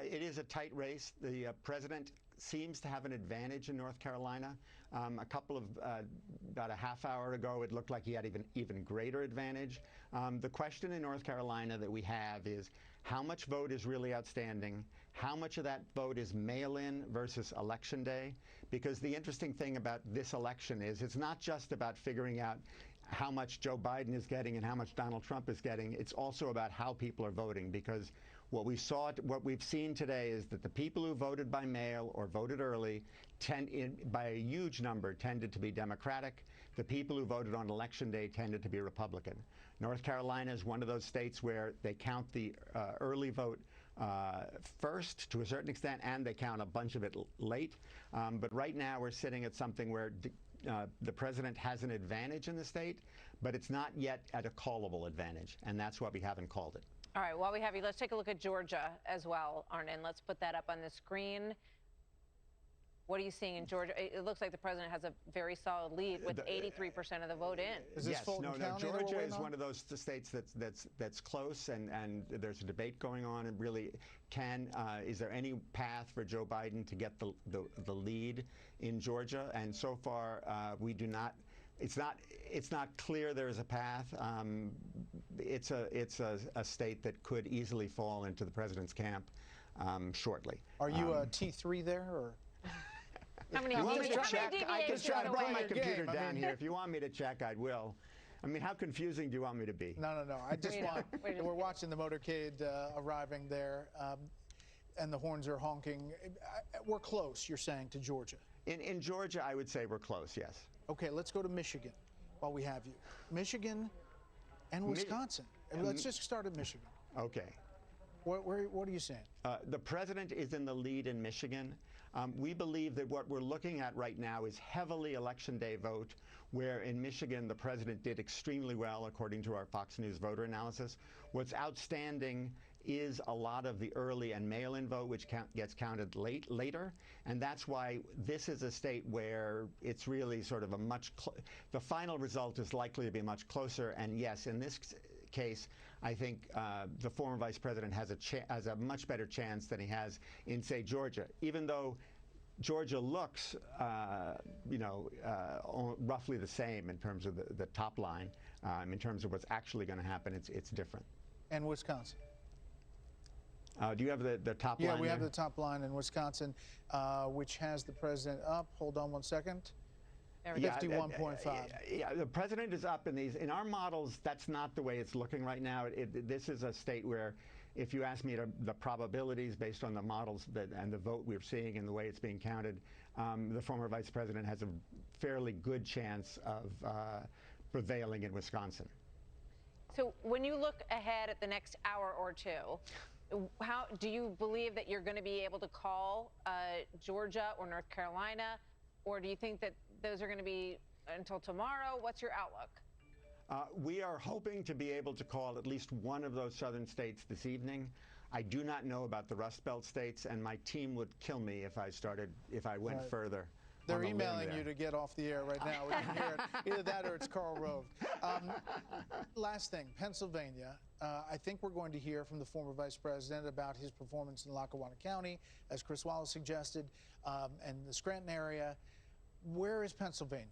It is a tight race. The president seems to have an advantage in North Carolina. About a half hour ago, it looked like he had even greater advantage. The question in North Carolina that we have is how much vote is really outstanding? How much of that vote is mail-in versus election day? Because the interesting thing about this election is it's not just about figuring out how much Joe Biden is getting and how much Donald Trump is getting. It's also about how people are voting, because what we've seen today is that the people who voted by mail or voted early by a huge number tended to be Democratic. The people who voted on election day tended to be Republican. North Carolina is one of those states where they count the early vote first to a certain extent, and they count a bunch of it late. But right now we're sitting at something where the president has an advantage in the state, but it's not yet at a callable advantage, and that's why we haven't called it.
All right, while we have you, let's take a look at Georgia as well, Arnon. Let's put that up on the screen. What are you seeing in Georgia? It looks like the president has a very solid lead with 83% of the vote in.
Is this Fulton County that we're
Georgia
waiting
is
on?
one of those states that's close, and there's a debate going on. And really, is there any path for Joe Biden to get the lead in Georgia? And so far, we do not. It's not clear there is a path. It's a state that could easily fall into the president's camp shortly.
Are you a T3 there, or?
How many
You want me to check? I can
deviations
try to
away?
put my computer
game. I
down
mean-
here. If you want me to check, I will. I mean, how confusing do you want me to be?
No. I just
Wait a
want.
minute.
We're watching the motorcade arriving there, and the horns are honking. We're close, you're saying, to Georgia.
In Georgia, I would say we're close. Yes.
Okay, let's go to Michigan while we have you. Michigan and Wisconsin. Let's just start at Michigan.
Okay.
What are you saying?
The president is in the lead in Michigan. We believe that what we're looking at right now is heavily election day vote, where in Michigan the president did extremely well, according to our Fox News voter analysis. What's outstanding is a lot of the early and mail-in vote, which gets counted later, and that's why this is a state where it's really sort of the final result is likely to be much closer. And yes, in this case, I think the former vice president has a much better chance than he has in, say, Georgia, even though Georgia looks, roughly the same in terms of the top line. In terms of what's actually going to happen, it's different.
And Wisconsin.
Do you have the top line?
Yeah, we have
there?
the top line in Wisconsin, which has the president up. Hold on one second. 51.5.
Yeah, the president is up in these. In our models, that's not the way it's looking right now. This is a state where, if you ask me the probabilities based on the models and the vote we're seeing and the way it's being counted, the former vice president has a fairly good chance of prevailing in Wisconsin.
So when you look ahead at the next hour or two, how do you believe that you're going to be able to call Georgia or North Carolina, or do you think that those are going to be until tomorrow? What's your outlook?
We are hoping to be able to call at least one of those southern states this evening. I do not know about the Rust Belt states, and my team would kill me if I went further.
They're emailing you to get off the air right now. We can hear it. Either that or it's Karl Rove. Last thing, Pennsylvania. I think we're going to hear from the former vice president about his performance in Lackawanna County, as Chris Wallace suggested, and the Scranton area. Where is Pennsylvania?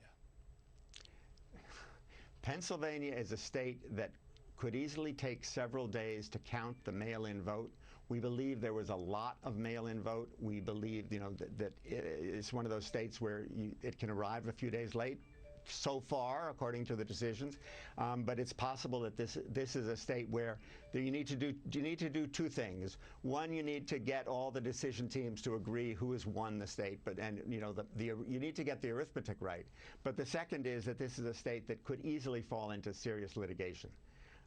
Pennsylvania is a state that could easily take several days to count the mail-in vote. We believe there was a lot of mail-in vote. We believe, that it's one of those states where it can arrive a few days late. So far, according to the decisions, but it's possible that this is a state where you need to do two things. One, you need to get all the decision teams to agree who has won the state, you need to get the arithmetic right. But the second is that this is a state that could easily fall into serious litigation.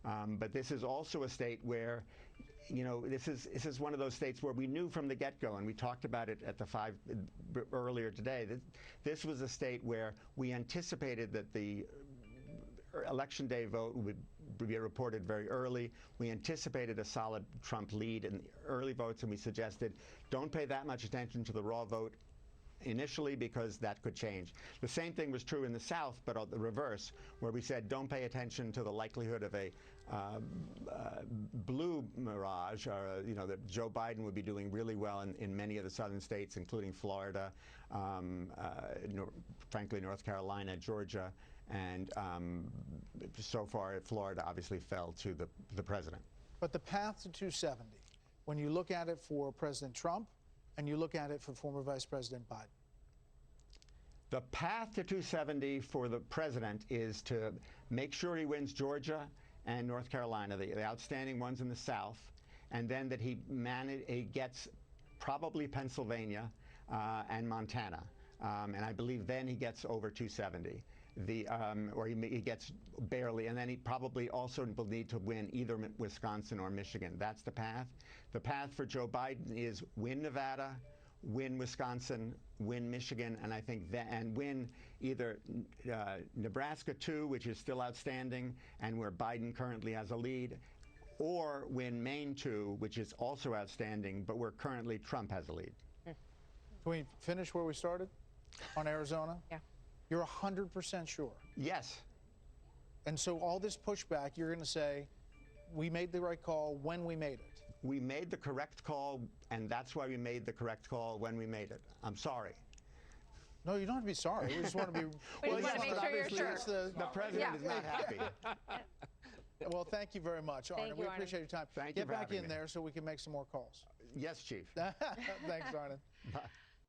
But this is also a state where, you know, this is one of those states where we knew from the get-go, and we talked about it at the 5 earlier today, that this was a state where we anticipated that the election day vote would be reported very early. We anticipated a solid Trump lead in the early votes, and we suggested don't pay that much attention to the raw vote initially because that could change. The same thing was true in the South, but on the reverse, where we said don't pay attention to the likelihood of a blue mirage, or you know, that Joe Biden would be doing really well in many of the southern states, including Florida, frankly, North Carolina, Georgia, and so far Florida obviously fell to the president.
But the path to 270, when you look at it for President Trump and you look at it for former Vice President Biden.
The path to 270 for the president is to make sure he wins Georgia and North Carolina, the outstanding ones in the South, and then that he gets probably Pennsylvania and Montana. And I believe then he gets over 270. Or he gets barely, and then he probably also will need to win either Wisconsin or Michigan. That's the path. The path for Joe Biden is win Nevada, win Wisconsin, win Michigan, and I think and win either Nebraska 2, which is still outstanding and where Biden currently has a lead, or win Maine 2, which is also outstanding, but where currently Trump has a lead.
Can we finish where we started on Arizona?
Yeah.
You're 100% sure?
Yes.
And so all this pushback, you're going to say, we made the right call when we made it.
We made the correct call, and that's why we made the correct call when we made it. I'm sorry.
No, you don't have to be sorry. We just want to be.
We just want to make sure you're sure.
The president is not happy.
Well, thank you very much, Arnon. We appreciate your time.
Thank you
Get
for
back
having
in
me.
there so we can make some more calls.
Yes, Chief.
Thanks, Arnon.
Bye.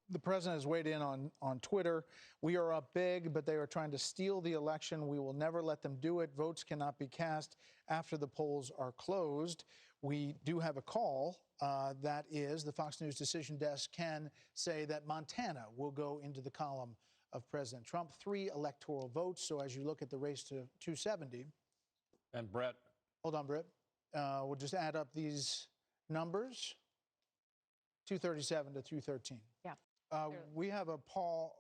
The president has weighed in on Twitter. We are up big, but they are trying to steal the election. We will never let them do it. Votes cannot be cast after the polls are closed. We do have a call. That is, the Fox News Decision Desk can say that Montana will go into the column of President Trump. 3 electoral votes. So as you look at the race to 270.
And Brett.
Hold on, Brett. We'll just add up these numbers. 237 to 213.
Yeah.
We have a call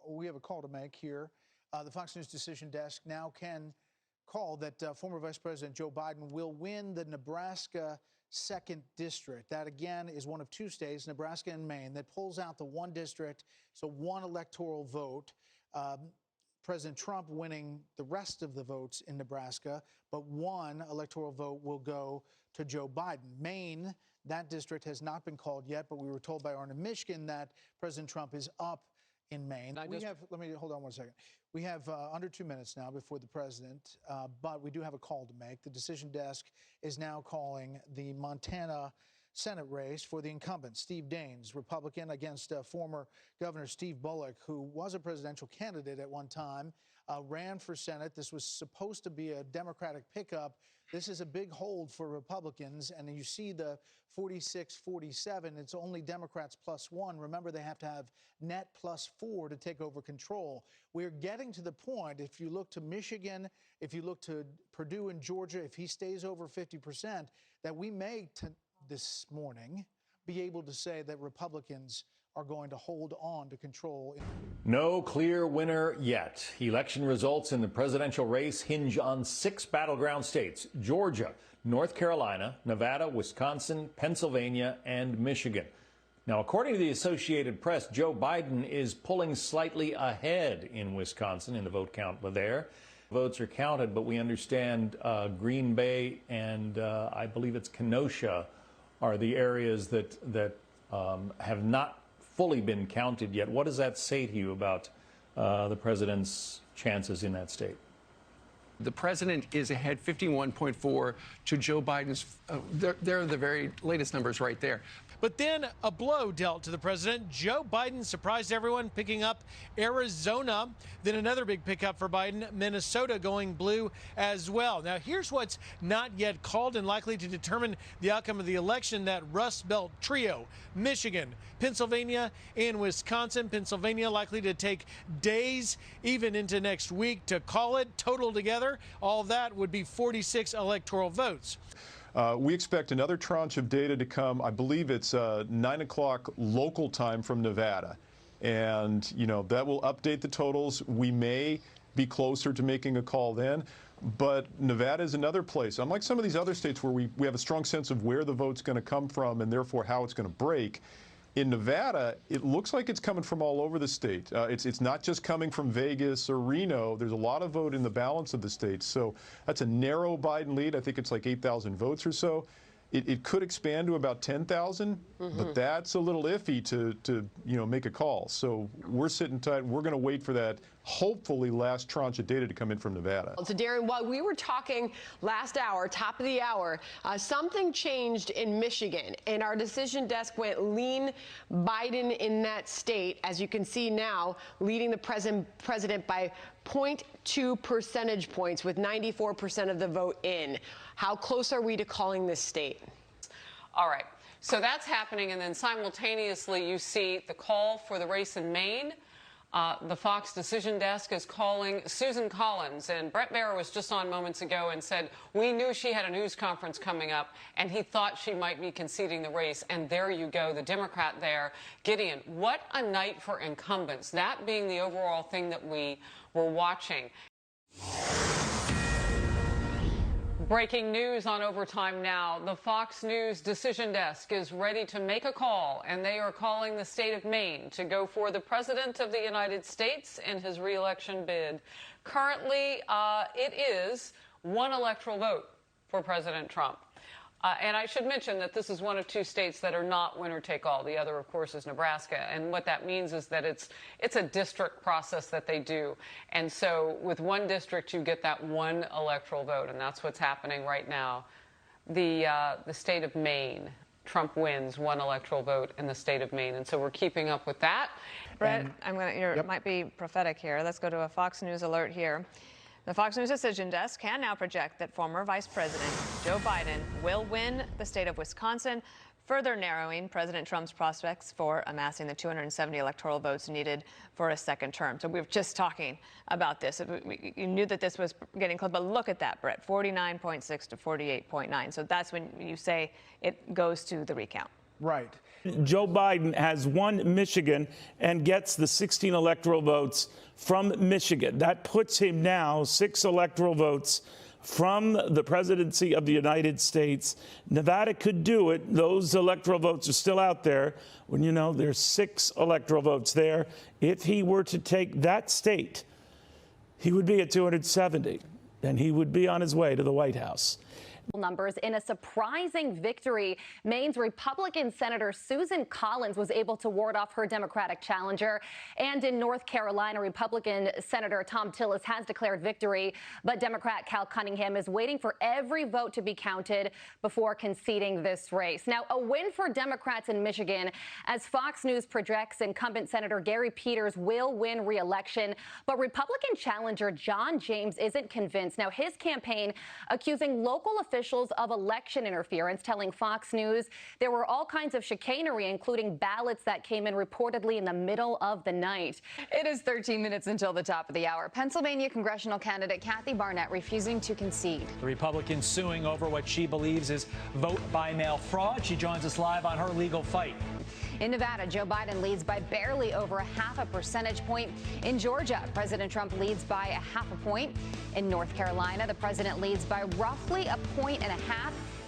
to make here. The Fox News Decision Desk now can call that former Vice President Joe Biden will win the Nebraska 2nd District. That, again, is one of 2 states, Nebraska and Maine, that pulls out the 1 district, so 1 electoral vote. President Trump winning the rest of the votes in Nebraska, but 1 electoral vote will go to Joe Biden. Maine, that district has not been called yet, but we were told by Arnon Mishkin that President Trump is up in Maine. Let me hold on 1 second. We have under 2 minutes now before the president, but we do have a call to make. The Decision Desk is now calling the Montana Senate race for the incumbent, Steve Daines, Republican, against former Governor Steve Bullock, who was a presidential candidate at one time, ran for Senate. This was supposed to be a Democratic pickup. This is a big hold for Republicans, and you see the 46-47. It's only Democrats +1. Remember, they have to have net +4 to take over control. We're getting to the point, if you look to Michigan, if you look to Purdue and Georgia, if he stays over 50%, that we may, this morning, be able to say that Republicans are going to hold on to control.
No clear winner yet. Election results in the presidential race hinge on 6 battleground states: Georgia, North Carolina, Nevada, Wisconsin, Pennsylvania, and Michigan. Now, according to the Associated Press, Joe Biden is pulling slightly ahead in Wisconsin in the vote count there. Votes are counted, but we understand Green Bay and I believe it's Kenosha are the areas that have not fully been counted yet. What does that say to you about the president's chances in that state?
The president is ahead 51.4 to Joe Biden's. They're the very latest numbers right there.
But then a blow dealt to the president. Joe Biden surprised everyone, picking up Arizona. Then another big pickup for Biden, Minnesota going blue as well. Now, here's what's not yet called and likely to determine the outcome of the election: that Rust Belt trio, Michigan, Pennsylvania, and Wisconsin. Pennsylvania likely to take days, even into next week, to call it. Total together, all of that would be 46 electoral votes.
We expect another tranche of data to come. I believe it's 9 o'clock local time from Nevada. And, that will update the totals. We may be closer to making a call then. But Nevada is another place. Unlike some of these other states where we have a strong sense of where the vote's going to come from and therefore how it's going to break, in Nevada, it looks like it's coming from all over the state. It's not just coming from Vegas or Reno. There's a lot of vote in the balance of the states. So that's a narrow Biden lead. I think it's like 8,000 votes or so. It could expand to about 10,000, but that's a little iffy to make a call. So we're sitting tight. We're going to wait for that, hopefully, last tranche of data to come in from Nevada.
So, Darren, while we were talking last hour, top of the hour, something changed in Michigan, and our decision desk went lean Biden in that state, as you can see now, leading the president by 0.2 percentage points with 94% of the vote in. How close are we to calling this state?
All right. So that's happening, and then simultaneously you see the call for the race in Maine. The Fox decision desk is calling Susan Collins, and Bret Baier was just on moments ago and said we knew she had a news conference coming up, and he thought she might be conceding the race. And there you go, the Democrat there. Gideon, what a night for incumbents, that being the overall thing that we were watching. Breaking news on Overtime Now. The Fox News decision desk is ready to make a call, and they are calling the state of Maine to go for the President of the United States in his re-election bid. Currently, it is one electoral vote for President Trump. And I should mention that this is one of two states that are not winner-take-all. The other, of course, is Nebraska. And what that means is that it's a district process that they do. And so with one district, you get that one electoral vote, and that's what's happening right now. The state of Maine, Trump wins one electoral vote in the state of Maine. And so we're keeping up with that.
Brett, it might be prophetic here. Let's go to a Fox News alert here. The Fox News decision desk can now project that former Vice President Joe Biden will win the state of Wisconsin, further narrowing President Trump's prospects for amassing the 270 electoral votes needed for a second term. So we were just talking about this. You knew that this was getting close, but look at that, Brett, 49.6 to 48.9. So that's when you say it goes to the recount.
Right.
Joe Biden has won Michigan and gets the 16 electoral votes from Michigan. That puts him now 6 electoral votes from the presidency of the United States. Nevada could do it. Those electoral votes are still out there. When there's 6 electoral votes there. If he were to take that state, he would be at 270, and he would be on his way to the White House.
Numbers in a surprising victory. Maine's Republican Senator Susan Collins was able to ward off her Democratic challenger. And in North Carolina, Republican Senator Thom Tillis has declared victory. But Democrat Cal Cunningham is waiting for every vote to be counted before conceding this race. Now, a win for Democrats in Michigan, as Fox News projects incumbent Senator Gary Peters will win re-election. But Republican challenger John James isn't convinced. Now, his campaign accusing local officials of election interference, telling Fox News there were all kinds of chicanery, including ballots that came in reportedly in the middle of the night.
It is 13 minutes until the top of the hour. Pennsylvania congressional candidate Kathy Barnett refusing to concede.
The Republican suing over what she believes is vote-by-mail fraud. She joins us live on her legal fight.
In Nevada, Joe Biden leads by barely over ½ percentage point. In Georgia, President Trump leads by ½ point. In North Carolina, the president leads by roughly 1.5 points.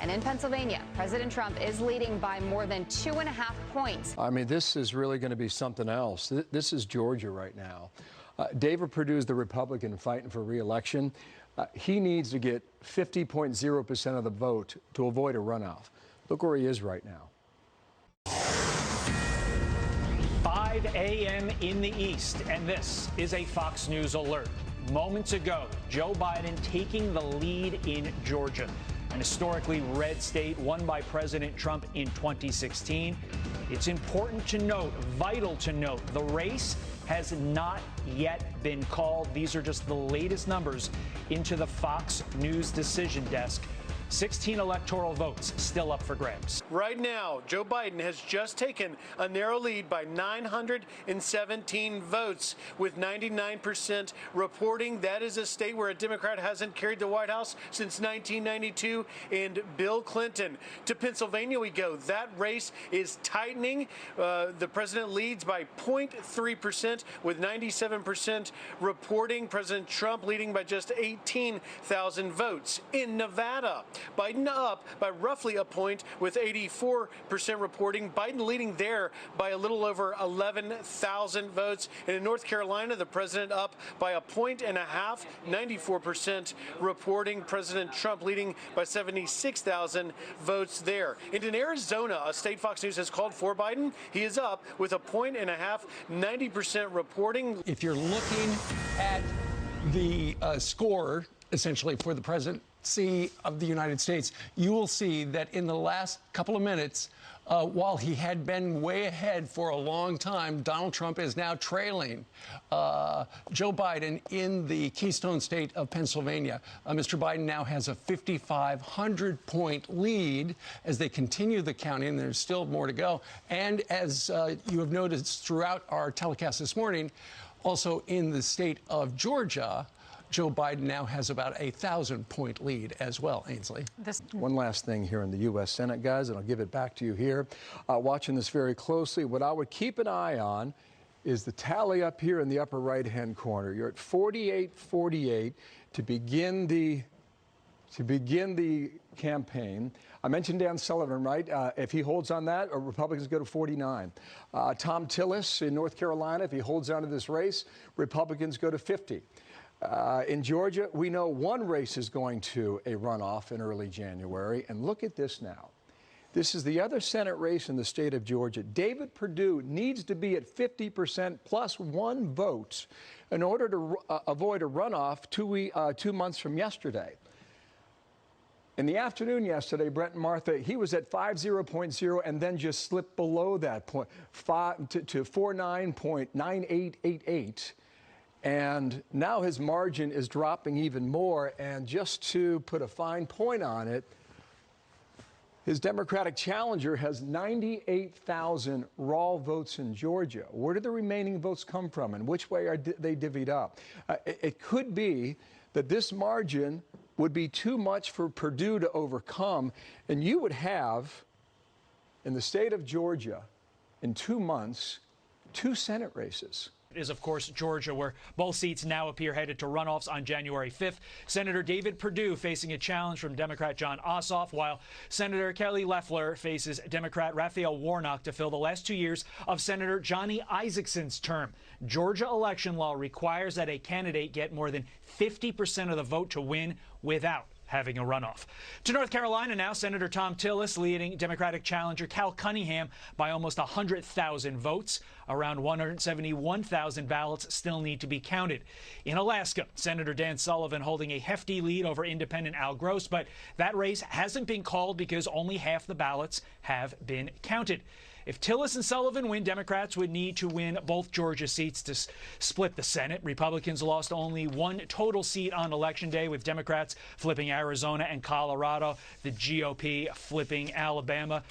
And in Pennsylvania, President Trump is leading by more than 2.5 points.
I mean, this is really going to be something else. This is Georgia right now. David Perdue's the Republican fighting for re-election. He needs to get 50.0% of the vote to avoid a runoff. Look where he is right now.
5 a.m. in the East, and this is a Fox News alert. Moments ago, Joe Biden taking the lead in Georgia. an historically red state won by President Trump in 2016. It's important to note, vital to note, the race has not yet been called. These are just the latest numbers into the Fox News decision desk. 16 electoral votes still up for grabs.
Right now, Joe Biden has just taken a narrow lead by 917 votes, with 99% reporting. That is a state where a Democrat hasn't carried the White House since 1992, and Bill Clinton. To Pennsylvania we go. That race is tightening. The president leads by 0.3%, with 97% reporting. President Trump leading by just 18,000 votes. In Nevada, Biden up by roughly a point with 84% reporting. Biden leading there by a little over 11,000 votes. And in North Carolina, the president up by a point and a half, 94% reporting. President Trump leading by 76,000 votes there. And in Arizona, a state Fox News has called for Biden, he is up with a point and a half, 90% reporting.
If you're looking at the score, essentially, for the presidency of the United States, you will see that in the last couple of minutes, while he had been way ahead for a long time, Donald Trump is now trailing Joe Biden in the Keystone State of Pennsylvania. Mr. Biden now has a 5,500-point lead as they continue the counting, and there's still more to go. And as you have noticed throughout our telecast this morning, also in the state of Georgia, Joe Biden now has about a 1,000-point lead as well, Ainsley.
One last thing here in the U.S. Senate, guys, and I'll give it back to you here. Watching this very closely, what I would keep an eye on is the tally up here in the upper right-hand corner. You're at 48-48 to begin the campaign. I mentioned Dan Sullivan, right? If he holds on that, Republicans go to 49. Tom Tillis in North Carolina, if he holds on to this race, Republicans go to 50. In Georgia, we know one race is going to a runoff in early January. And look at this now. This is the other Senate race in the state of Georgia. David Perdue needs to be at 50% plus one vote in order to avoid a runoff 2 months from yesterday. In the afternoon yesterday, Brent and Martha, he was at 50.0 and then just slipped below that point to 49.9888. And now his margin is dropping even more. And just to put a fine point on it, his Democratic challenger has 98,000 raw votes in Georgia. Where do the remaining votes come from, and which way are they divvied up? It could be that this margin would be too much for Perdue to overcome, and you would have, in the state of Georgia, in 2 months, 2 Senate races.
Is, of course, Georgia, where both seats now appear headed to runoffs on January 5th. Senator David Perdue facing a challenge from Democrat Jon Ossoff, while Senator Kelly Loeffler faces Democrat Raphael Warnock to fill the last 2 years of Senator Johnny Isakson's term. Georgia election law requires that a candidate get more than 50% of the vote to win without having a runoff. To North Carolina now, Senator Thom Tillis leading Democratic challenger Cal Cunningham by almost 100,000 votes. Around 171,000 ballots still need to be counted. In Alaska, Senator Dan Sullivan holding a hefty lead over independent Al Gross, but that race hasn't been called because only half the ballots have been counted. If Tillis and Sullivan win, Democrats would need to win both Georgia seats to split the Senate. Republicans lost only one total seat on Election Day, with Democrats flipping Arizona and Colorado, the GOP flipping Alabama.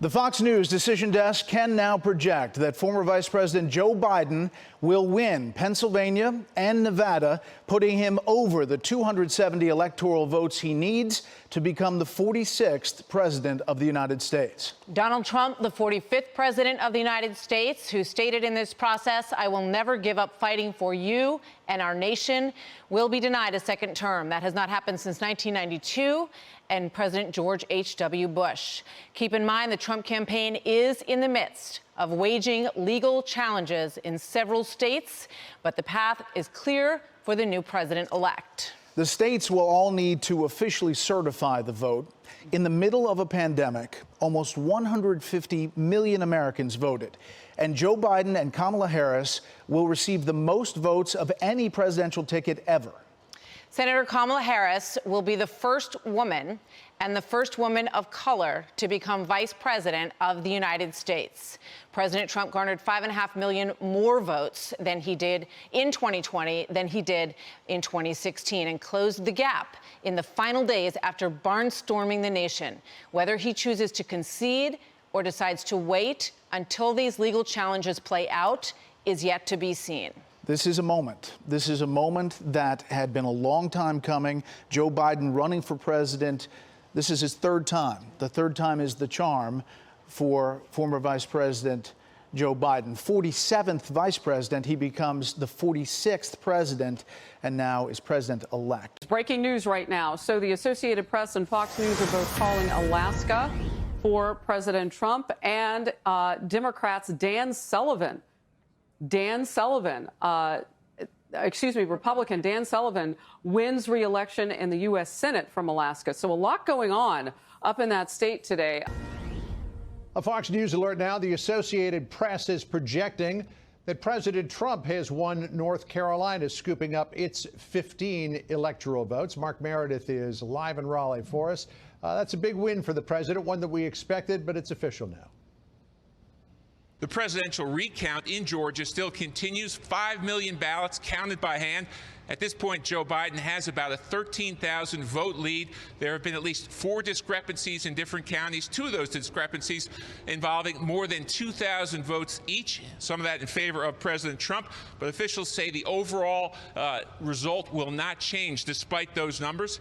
The Fox News decision desk can now project that former Vice President Joe Biden will win Pennsylvania and Nevada, putting him over the 270 electoral votes he needs to become the 46th president of the United States.
Donald Trump, the 45th president of the United States, who stated in this process, "I will never give up fighting for you and our nation," will be denied a second term. That has not happened since 1992 and President George H.W. Bush. Keep in mind, the Trump campaign is in the midst of waging legal challenges in several states, but the path is clear for the new president-elect.
The states will all need to officially certify the vote. In the middle of a pandemic, almost 150 million Americans voted, and Joe Biden and Kamala Harris will receive the most votes of any presidential ticket ever.
Senator Kamala Harris will be the first woman and the first woman of color to become vice president of the United States. President Trump garnered 5.5 million more votes than he did in 2020 than he did in 2016 and closed the gap in the final days after barnstorming the nation. Whether he chooses to concede or decides to wait until these legal challenges play out is yet to be seen.
This is a moment. This is a moment that had been a long time coming. Joe Biden running for president. This is his third time. The third time is the charm for former Vice President Joe Biden. 47th Vice President. He becomes the 46th president and now is president-elect.
Breaking news right now. So the Associated Press and Fox News are both calling Alaska for President Trump, and Democrats Republican Dan Sullivan wins re-election in the U.S. Senate from Alaska. So a lot going on up in that state today.
A Fox News alert now. The Associated Press is projecting that President Trump has won North Carolina, scooping up its 15 electoral votes. Mark Meredith is live in Raleigh for us. That's a big win for the president, one that we expected, but it's official now.
The presidential recount in Georgia still continues. 5 million ballots counted by hand. At this point, Joe Biden has about a 13,000 vote lead. There have been at least 4 discrepancies in different counties. 2 of those discrepancies involving more than 2,000 votes each, some of that in favor of President Trump. But officials say the overall result will not change despite those numbers.